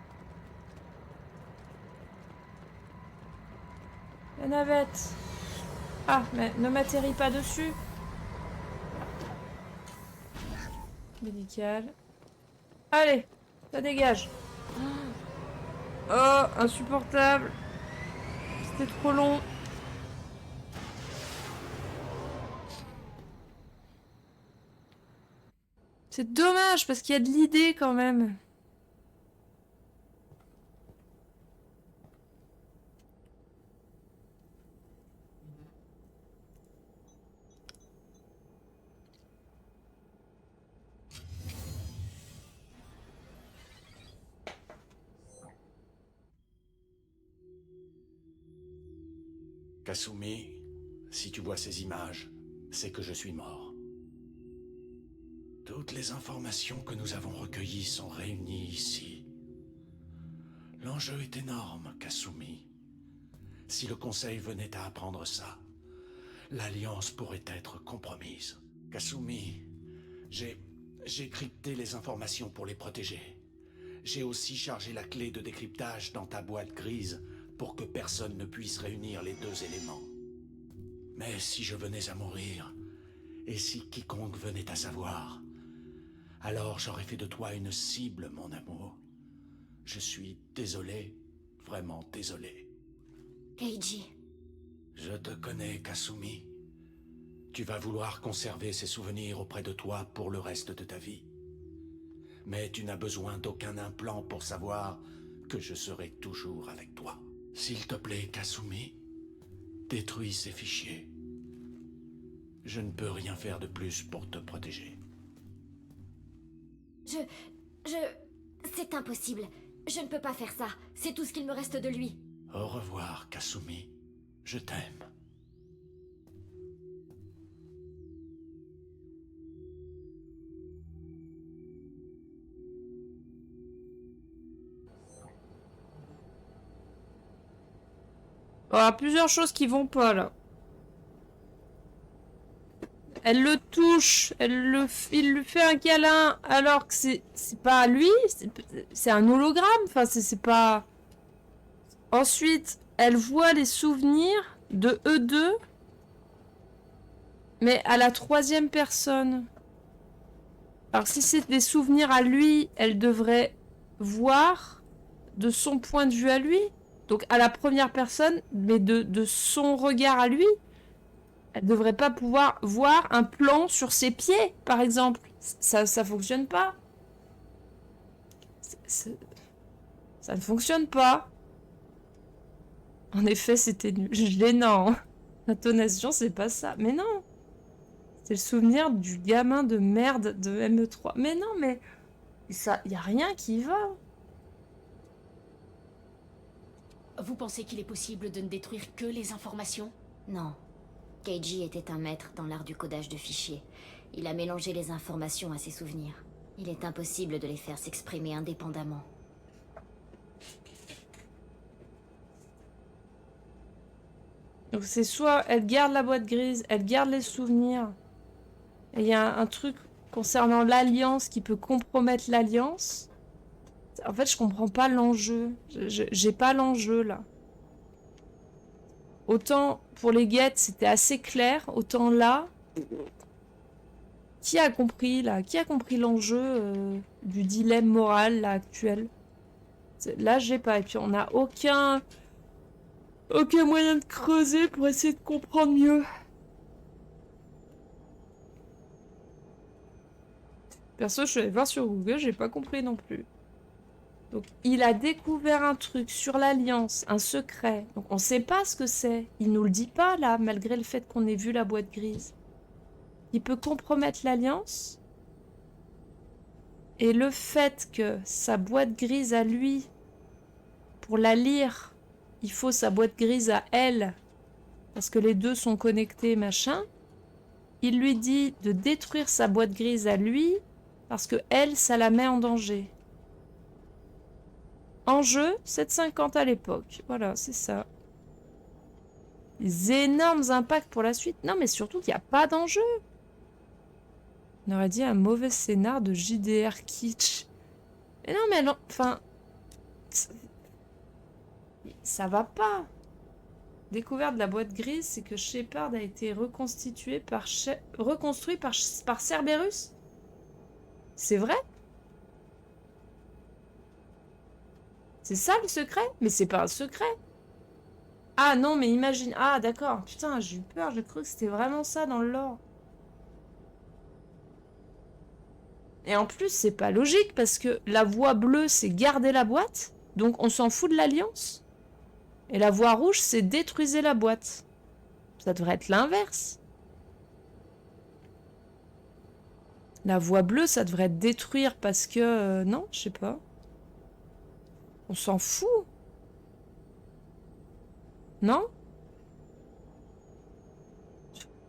La navette. Ah, mais ne m'atterris pas dessus. Médical. Allez, ça dégage. Oh, insupportable. C'était trop long. C'est dommage parce qu'il y a de l'idée quand même. Kasumi, si tu vois ces images, c'est que je suis mort. Toutes les informations que nous avons recueillies sont réunies ici. L'enjeu est énorme, Kasumi. Si le Conseil venait à apprendre ça, l'Alliance pourrait être compromise. Kasumi, j'ai crypté les informations pour les protéger. J'ai aussi chargé la clé de décryptage dans ta boîte grise pour que personne ne puisse réunir les deux éléments. Mais si je venais à mourir, et si quiconque venait à savoir, alors j'aurais fait de toi une cible, mon amour. Je suis désolé, vraiment désolé. Keiji. Je te connais, Kasumi. Tu vas vouloir conserver ces souvenirs auprès de toi pour le reste de ta vie. Mais tu n'as besoin d'aucun implant pour savoir que je serai toujours avec toi. S'il te plaît, Kasumi, détruis ces fichiers. Je ne peux rien faire de plus pour te protéger. C'est impossible. Je ne peux pas faire ça. C'est tout ce qu'il me reste de lui. Au revoir, Kasumi. Je t'aime. Il y a plusieurs choses qui vont pas là. Elle le touche, il lui fait un câlin alors que c'est pas lui, c'est un hologramme, enfin c'est pas... Ensuite, elle voit les souvenirs de eux deux, mais à la troisième personne. Alors si c'est des souvenirs à lui, elle devrait voir de son point de vue à lui, donc à la première personne, mais de son regard à lui. Elle devrait pas pouvoir voir un plan sur ses pieds, par exemple. Ça fonctionne pas. Ça ne fonctionne pas. En effet, c'était gênant. L'intonation, c'est pas ça. Mais non. C'est le souvenir du gamin de merde de ME3. Mais non, mais... ça, y a rien qui va. Vous pensez qu'il est possible de ne détruire que les informations? Non. Keiji était un maître dans l'art du codage de fichiers. Il a mélangé les informations à ses souvenirs. Il est impossible de les faire s'exprimer indépendamment. Donc c'est soit elle garde la boîte grise, elle garde les souvenirs. Et il y a un truc concernant l'alliance qui peut compromettre l'alliance. En fait, je comprends pas l'enjeu. J'ai pas l'enjeu là. Autant pour les guettes, c'était assez clair. Autant là... Qui a compris là? Qui a compris l'enjeu du dilemme moral là actuel? Là, j'ai pas. Et puis on n'a aucun moyen de creuser pour essayer de comprendre mieux. Perso, je suis allée voir sur Google, j'ai pas compris non plus. Donc, il a découvert un truc sur l'Alliance, un secret. Donc, on sait pas ce que c'est. Il nous le dit pas, là, malgré le fait qu'on ait vu la boîte grise. Il peut compromettre l'Alliance. Et le fait que sa boîte grise à lui, pour la lire, il faut sa boîte grise à elle, parce que les deux sont connectés, machin. Il lui dit de détruire sa boîte grise à lui, parce que elle, ça la met en danger. Enjeu, 7,50 à l'époque. Voilà, c'est ça. Des énormes impacts pour la suite. Non, mais surtout qu'il n'y a pas d'enjeu. On aurait dit un mauvais scénar de JDR kitsch. Mais non, mais enfin... Ça va pas. Découverte de la boîte grise, c'est que Shepard a été reconstitué reconstruit par Cerberus. C'est vrai? C'est ça le secret? Mais c'est pas un secret. Ah non, mais imagine... Ah d'accord, putain, j'ai eu peur, j'ai cru que c'était vraiment ça dans le lore. Et en plus, c'est pas logique, parce que la voie bleue, c'est garder la boîte, donc on s'en fout de l'Alliance. Et la voie rouge, c'est détruisez la boîte. Ça devrait être l'inverse. La voie bleue, ça devrait être détruire parce que... non, je sais pas. On s'en fout. Non?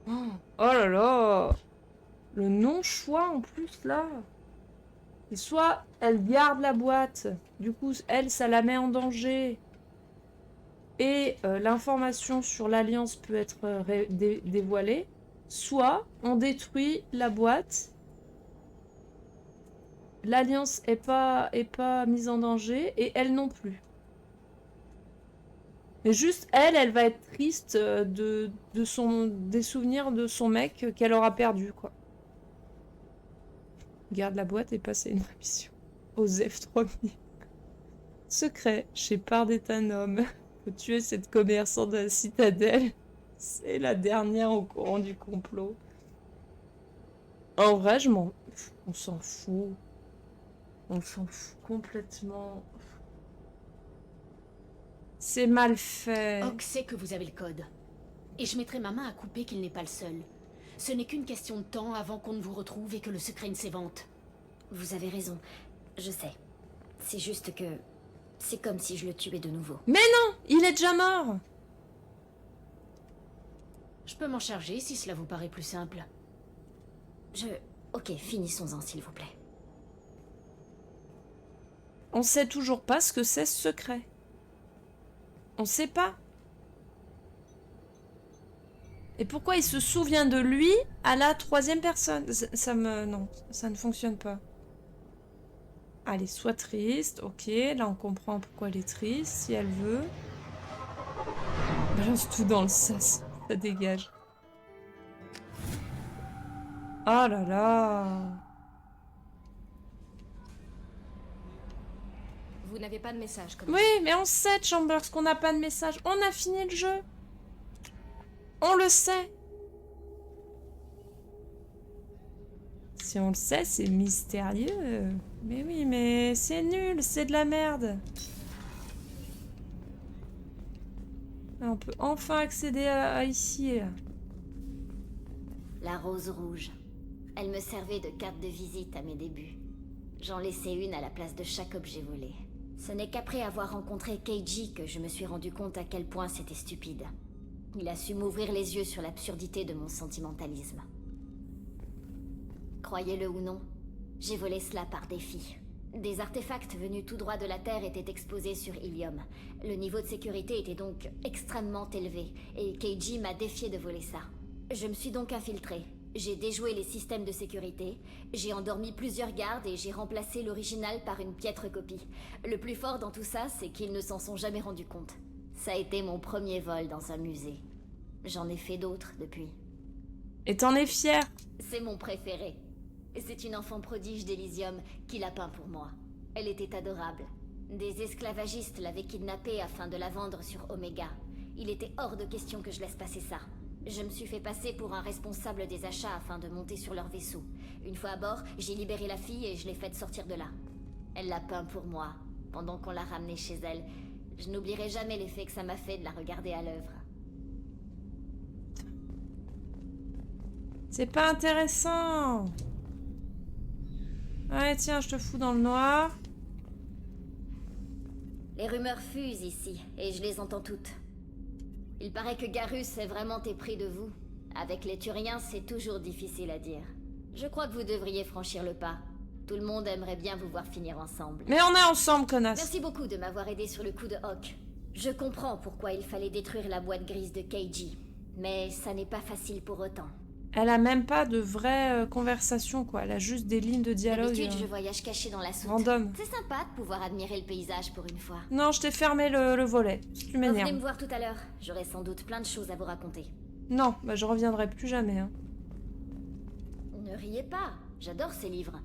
Oh là là. Le non-choix en plus là. Et soit elle garde la boîte, du coup, elle, ça la met en danger. Et l'information sur l'Alliance peut être dévoilée. Soit on détruit la boîte. L'Alliance est pas mise en danger et elle non plus. Mais juste elle va être triste des souvenirs de son mec qu'elle aura perdu, quoi. Garde la boîte et passer une mission. Osef 3000. Secret. Shepard est un homme. Faut tuer cette commerçante de la citadelle. C'est la dernière au courant du complot. En vrai, on s'en fout. On s'en fout complètement. C'est mal fait. Hawk sait que vous avez le code. Et je mettrai ma main à couper qu'il n'est pas le seul. Ce n'est qu'une question de temps avant qu'on ne vous retrouve et que le secret ne s'évente. Vous avez raison. Je sais. C'est juste que... c'est comme si je le tuais de nouveau. Mais non! Il est déjà mort! Je peux m'en charger si cela vous paraît plus simple. Ok, finissons-en, s'il vous plaît. On sait toujours pas ce que c'est ce secret. On sait pas. Et pourquoi il se souvient de lui à la troisième personne? Non, ça ne fonctionne pas. Allez, sois triste. Ok, là on comprend pourquoi elle est triste, si elle veut. Balance tout dans le sas. Ça dégage. Oh là là. Vous n'avez pas de message comme Oui, mais on sait, Chambers, qu'on n'a pas de message. On a fini le jeu. On le sait. Si on le sait, c'est mystérieux. Mais oui, mais c'est nul, c'est de la merde. On peut enfin accéder à ici. La rose rouge. Elle me servait de carte de visite à mes débuts. J'en laissais une à la place de chaque objet volé. Ce n'est qu'après avoir rencontré Keiji que je me suis rendu compte à quel point c'était stupide. Il a su m'ouvrir les yeux sur l'absurdité de mon sentimentalisme. Croyez-le ou non, j'ai volé cela par défi. Des artefacts venus tout droit de la Terre étaient exposés sur Ilium. Le niveau de sécurité était donc extrêmement élevé, et Keiji m'a défié de voler ça. Je me suis donc infiltré. J'ai déjoué les systèmes de sécurité, j'ai endormi plusieurs gardes et j'ai remplacé l'original par une piètre copie. Le plus fort dans tout ça, c'est qu'ils ne s'en sont jamais rendus compte. Ça a été mon premier vol dans un musée. J'en ai fait d'autres depuis. Et t'en es fier? C'est mon préféré. C'est une enfant prodige d'Elysium qui l'a peint pour moi. Elle était adorable. Des esclavagistes l'avaient kidnappée afin de la vendre sur Omega. Il était hors de question que je laisse passer ça. Je me suis fait passer pour un responsable des achats afin de monter sur leur vaisseau. Une fois à bord, j'ai libéré la fille et je l'ai faite sortir de là. Elle l'a peint pour moi, pendant qu'on l'a ramenée chez elle. Je n'oublierai jamais l'effet que ça m'a fait de la regarder à l'œuvre. C'est pas intéressant. Ouais, tiens, je te fous dans le noir. Les rumeurs fusent ici, et je les entends toutes. Il paraît que Garrus est vraiment épris de vous. Avec les Turiens, c'est toujours difficile à dire. Je crois que vous devriez franchir le pas. Tout le monde aimerait bien vous voir finir ensemble. Mais on est ensemble, connasse. Merci beaucoup de m'avoir aidé sur le coup de Hawk. Je comprends pourquoi il fallait détruire la boîte grise de Keiji. Mais ça n'est pas facile pour autant. Elle a même pas de vraie conversation, quoi. Elle a juste des lignes de dialogue. D'habitude, je voyage caché dans la soute. Random. C'est sympa de pouvoir admirer le paysage pour une fois. Non, je t'ai fermé le volet. Tu Venez m'énerves. me voir tout à l'heure. J'aurai sans doute plein de choses à vous raconter. Non, bah je reviendrai plus jamais. Hein. Ne riez pas. J'adore ces livres.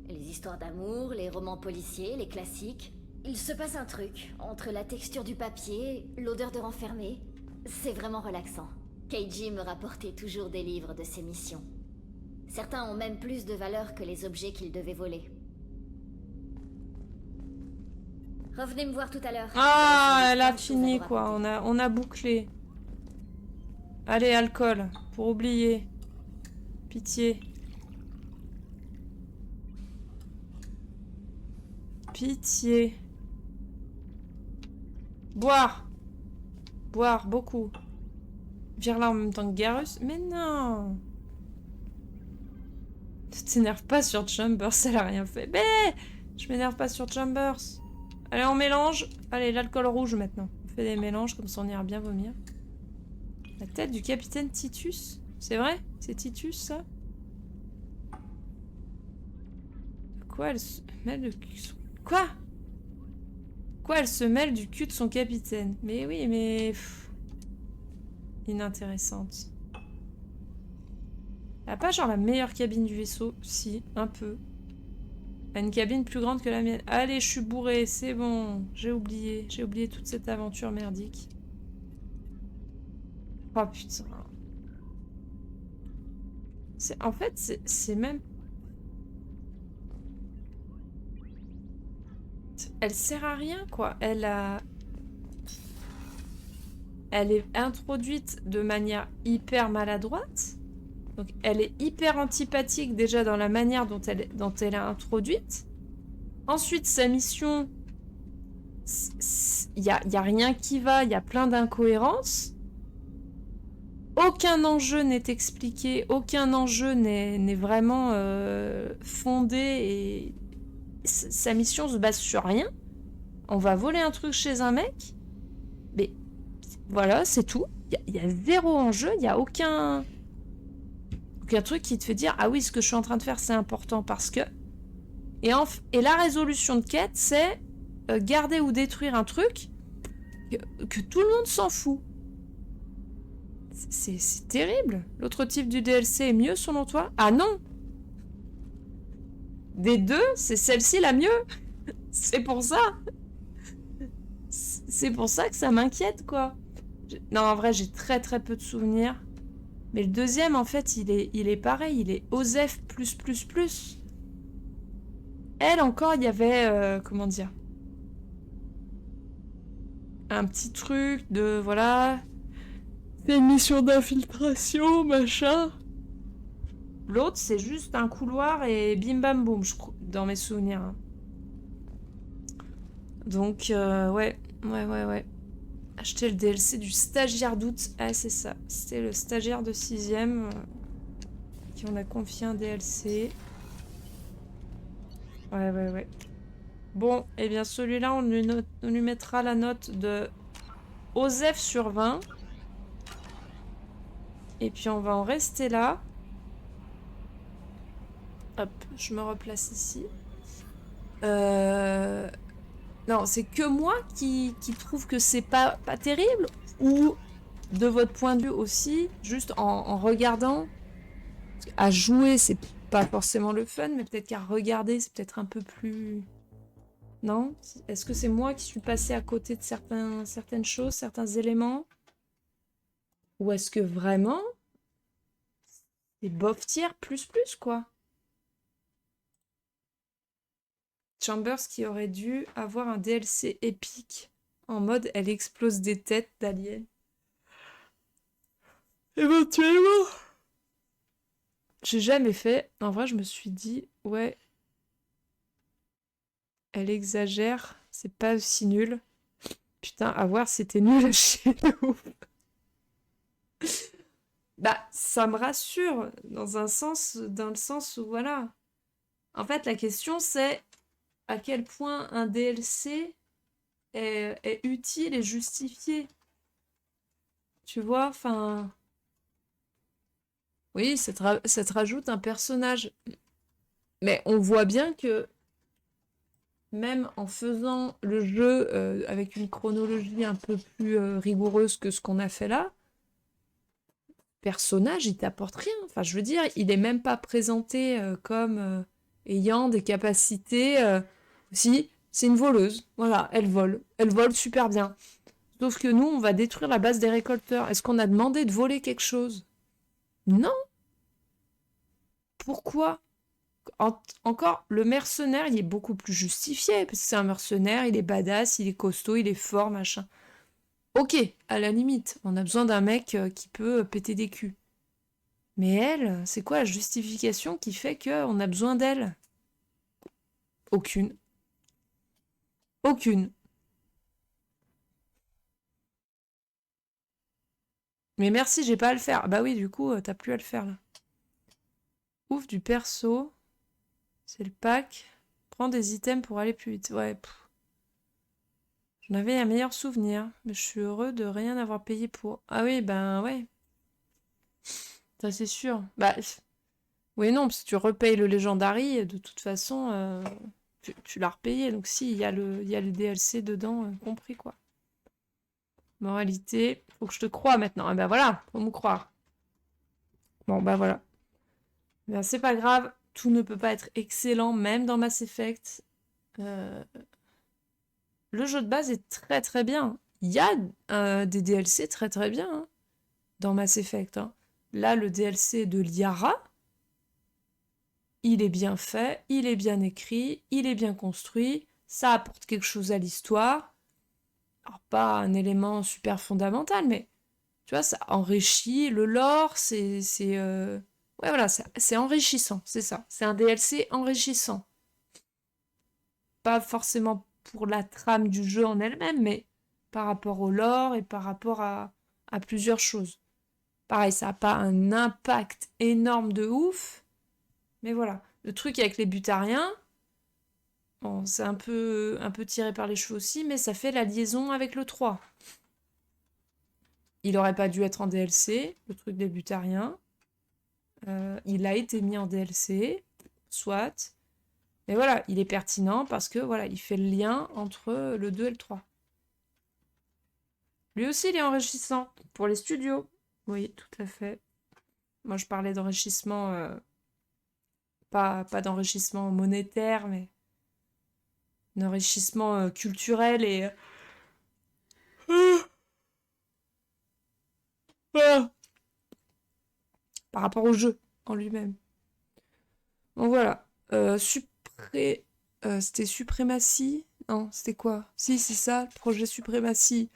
Les histoires d'amour, les romans policiers, les classiques. Il se passe un truc. Entre la texture du papier, l'odeur de renfermé. C'est vraiment relaxant. Keiji me rapportait toujours des livres de ses missions. Certains ont même plus de valeur que les objets qu'il devait voler. Revenez me voir tout à l'heure. Ah, elle a fini, quoi. On a bouclé. Allez, alcool. Pour oublier. Pitié. Pitié. Boire. Boire, beaucoup. Vire là en même temps que Garrus. Mais non. Ne t'énerve pas sur Chambers, elle a rien fait. Mais je m'énerve pas sur Chambers. Allez, on mélange. Allez, l'alcool rouge maintenant. On fait des mélanges, comme ça on ira bien vomir. La tête du capitaine Titus. C'est vrai? C'est Titus, ça? Quoi, elle se mêle de... Quoi? Quoi, elle se mêle du cul de son capitaine? Mais oui, mais... Pff. Inintéressante. Elle a pas genre la meilleure cabine du vaisseau? Si, un peu. Elle a une cabine plus grande que la mienne. Allez, je suis bourré, c'est bon. J'ai oublié. J'ai oublié toute cette aventure merdique. Oh putain. En fait, c'est même... Elle sert à rien, quoi. Elle est introduite de manière hyper maladroite. Donc, elle est hyper antipathique déjà dans la manière dont elle est introduite. Ensuite, sa mission... Il y a rien qui va, il y a plein d'incohérences. Aucun enjeu n'est expliqué, aucun enjeu n'est vraiment fondé et sa mission se base sur rien. On va voler un truc chez un mec, mais voilà, c'est tout. Il y a zéro enjeu, il n'y a aucun truc qui te fait dire « Ah oui, ce que je suis en train de faire, c'est important parce que... » Et la résolution de quête, c'est garder ou détruire un truc que tout le monde s'en fout. C'est terrible. L'autre type du DLC est mieux selon toi? Ah non! Des deux, c'est celle-ci la mieux. C'est pour ça. C'est pour ça que ça m'inquiète, quoi. Non, en vrai, j'ai très très peu de souvenirs. Mais le deuxième, en fait, il est pareil. Il est OSEF+++. Elle, encore, il y avait... comment dire? Un petit truc de... Voilà... C'est une mission d'infiltration, machin. L'autre, c'est juste un couloir et bim bam boum, je crois, dans mes souvenirs. Hein. Donc, ouais. Acheter le DLC du stagiaire d'août. Ah, c'est ça. C'était le stagiaire de 6ème qui on a confié un DLC. Ouais. Bon, et bien celui-là, on lui mettra la note de OSEF sur 20. Et puis on va en rester là. Hop, je me replace ici. Non, c'est que moi qui trouve que c'est pas terrible, ou de votre point de vue aussi, juste en regardant. À jouer, c'est pas forcément le fun, mais peut-être qu'à regarder, c'est peut-être un peu plus... Non? Est-ce que c'est moi qui suis passée à côté de certaines choses, certains éléments? Ou est-ce que vraiment, c'est bof tier plus, quoi? Chambers qui aurait dû avoir un DLC épique en mode elle explose des têtes d'aliens. Éventuellement. J'ai jamais fait. En vrai, je me suis dit, ouais, elle exagère, c'est pas aussi nul. Putain, à voir, c'était nul à chier de ouf. Bah, ça me rassure dans le sens où voilà. En fait, la question c'est à quel point un DLC est utile et justifié. Tu vois, enfin... Oui, ça te rajoute un personnage. Mais on voit bien que même en faisant le jeu avec une chronologie un peu plus rigoureuse que ce qu'on a fait là, personnage, il t'apporte rien. Enfin, je veux dire, il est même pas présenté comme ayant des capacités... Si, c'est une voleuse. Voilà, elle vole. Elle vole super bien. Sauf que nous, on va détruire la base des récolteurs. Est-ce qu'on a demandé de voler quelque chose? Non. Pourquoi? Encore, le mercenaire, il est beaucoup plus justifié. Parce que c'est un mercenaire, il est badass, il est costaud, il est fort, machin. Ok, à la limite, on a besoin d'un mec qui peut péter des culs. Mais elle, c'est quoi la justification qui fait qu'on a besoin d'elle? Aucune. Aucune. Mais merci, j'ai pas à le faire. Bah oui, du coup, t'as plus à le faire, là. Ouf du perso. C'est le pack. Prends des items pour aller plus vite. Ouais. J'en avais un meilleur souvenir. Mais je suis heureux de rien avoir payé pour. Ah oui, ben ouais. Ça c'est sûr. Bah... Oui, non, parce que tu repayes le Legendary, de toute façon, tu l'as repayé. Donc si, il y a le DLC dedans, compris, quoi. Moralité, faut que je te croie maintenant. Ah ben voilà, faut me croire. Bon, bah voilà. Ben, c'est pas grave, tout ne peut pas être excellent, même dans Mass Effect. Le jeu de base est très très bien. Il y a des DLC très très bien hein, dans Mass Effect. Hein. Là, le DLC de Liara, il est bien fait, il est bien écrit, il est bien construit, ça apporte quelque chose à l'histoire. Alors, pas un élément super fondamental, mais tu vois, ça enrichit le lore, ouais, voilà, c'est enrichissant, c'est ça. C'est un DLC enrichissant. Pas forcément pour la trame du jeu en elle-même, mais par rapport au lore et par rapport à plusieurs choses. Pareil, ça n'a pas un impact énorme de ouf, mais voilà. Le truc avec les butariens, bon, c'est un peu tiré par les cheveux aussi, mais ça fait la liaison avec le 3. Il aurait pas dû être en DLC, le truc des butariens. Il a été mis en DLC, soit. Mais voilà, il est pertinent parce que voilà, il fait le lien entre le 2 et le 3. Lui aussi, il est enrichissant pour les studios. Oui, tout à fait. Moi, je parlais d'enrichissement, pas d'enrichissement monétaire, mais d'enrichissement culturel et... par rapport au jeu en lui-même. Donc voilà. C'était Suprématie? Non, c'était quoi? Si, c'est ça, le projet Suprématie.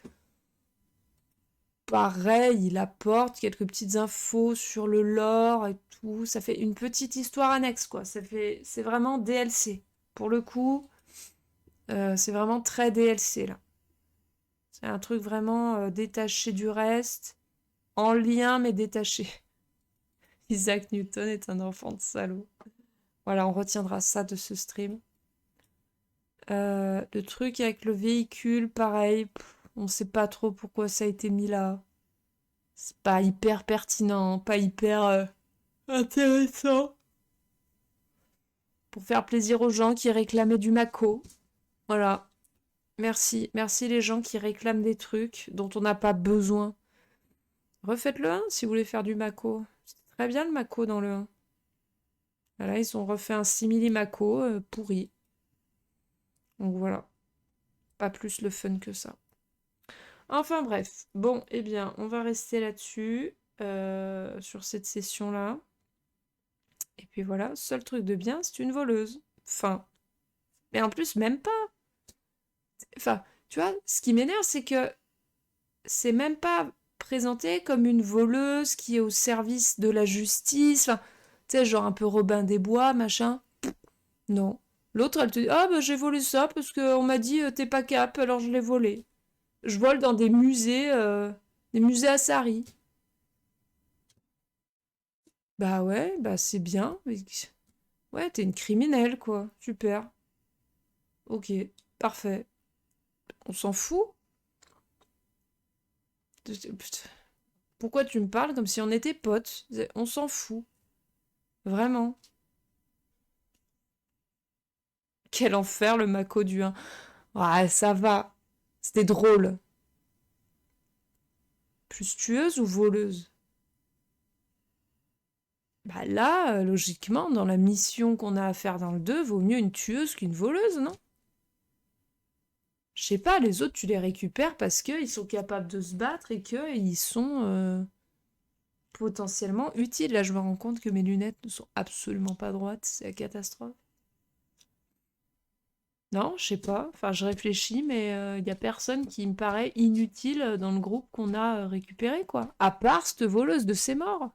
Pareil, il apporte quelques petites infos sur le lore et tout. Ça fait une petite histoire annexe, quoi. C'est vraiment DLC. Pour le coup, c'est vraiment très DLC, là. C'est un truc vraiment détaché du reste. En lien, mais détaché. Isaac Newton est un enfant de salaud. Voilà, on retiendra ça de ce stream. Le truc avec le véhicule, pareil. On sait pas trop pourquoi ça a été mis là. C'est pas hyper pertinent, pas hyper intéressant. Pour faire plaisir aux gens qui réclamaient du Mako. Voilà. Merci. Merci les gens qui réclament des trucs dont on n'a pas besoin. Refaites-le 1 si vous voulez faire du Mako. C'était très bien le Mako dans le 1. Voilà, ils ont refait un simili Mako pourri. Donc voilà. Pas plus le fun que ça. Enfin bref. Bon, eh bien, on va rester là-dessus. Sur cette session-là. Et puis voilà. Seul truc de bien, c'est une voleuse. Enfin. Mais en plus, même pas. Enfin, tu vois, ce qui m'énerve, c'est que c'est même pas présenté comme une voleuse qui est au service de la justice. Enfin, tu sais, genre un peu Robin des Bois, machin. Non. L'autre, elle te dit, ah, bah j'ai volé ça parce qu'on m'a dit, t'es pas cap, alors je l'ai volé. Je vole dans des musées à Sari. Bah ouais, bah c'est bien. Ouais, t'es une criminelle, quoi. Super. Ok, parfait. On s'en fout. Pourquoi tu me parles comme si on était potes? On s'en fout. Vraiment. Quel enfer le Mako du 1. Ouais, ça va. C'était drôle. Plus tueuse ou voleuse? Bah là, logiquement, dans la mission qu'on a à faire dans le 2, vaut mieux une tueuse qu'une voleuse, non? Je sais pas, les autres, tu les récupères parce qu'ils sont capables de se battre et qu'ils sont potentiellement utiles. Là, je me rends compte que mes lunettes ne sont absolument pas droites. C'est la catastrophe. Non, je sais pas. Enfin, je réfléchis, mais il y a personne qui me paraît inutile dans le groupe qu'on a récupéré, quoi. À part cette voleuse de ses morts.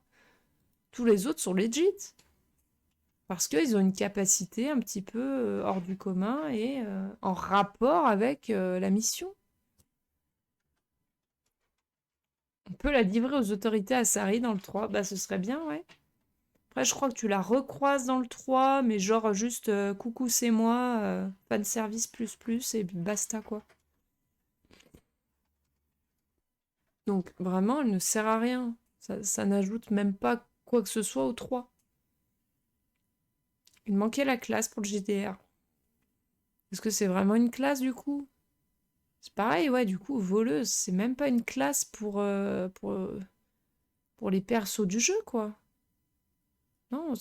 Tous les autres sont legit. Parce qu'ils ont une capacité un petit peu hors du commun et en rapport avec la mission. On peut la livrer aux autorités à Sari dans le 3. Bah, ce serait bien, ouais. Après, je crois que tu la recroises dans le 3, mais genre juste coucou, c'est moi, fanservice plus, et basta, quoi. Donc, vraiment, elle ne sert à rien. Ça n'ajoute même pas quoi que ce soit au 3. Il manquait la classe pour le GDR. Est-ce que c'est vraiment une classe, du coup? C'est pareil, ouais, du coup, voleuse, c'est même pas une classe pour les persos du jeu, quoi. Non,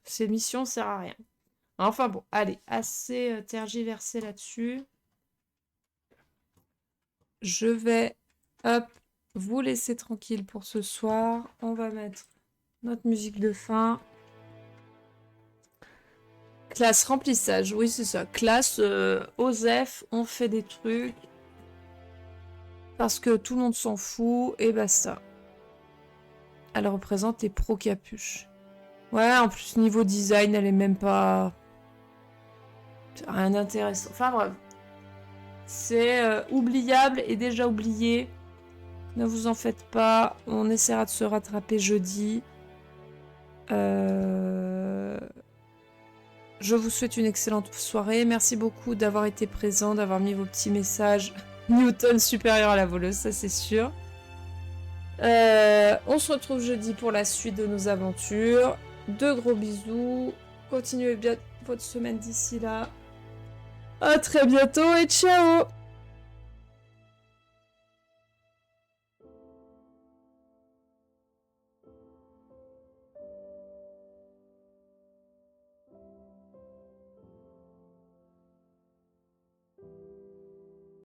ces missions servent à rien. Enfin bon, allez, assez tergiversé là-dessus. Je vais, hop, vous laisser tranquille pour ce soir. On va mettre notre musique de fin. Classe remplissage, oui c'est ça. Classe OSEF, on fait des trucs. Parce que tout le monde s'en fout, et basta. Elle représente les pro-capuches. Ouais, en plus, niveau design, elle est même pas... rien d'intéressant. Enfin bref. C'est oubliable et déjà oublié. Ne vous en faites pas. On essaiera de se rattraper jeudi. Je vous souhaite une excellente soirée. Merci beaucoup d'avoir été présent, d'avoir mis vos petits messages. Newton supérieur à la voleuse, ça c'est sûr. On se retrouve jeudi pour la suite de nos aventures. De gros bisous. Continuez bien votre semaine d'ici là. À très bientôt et ciao!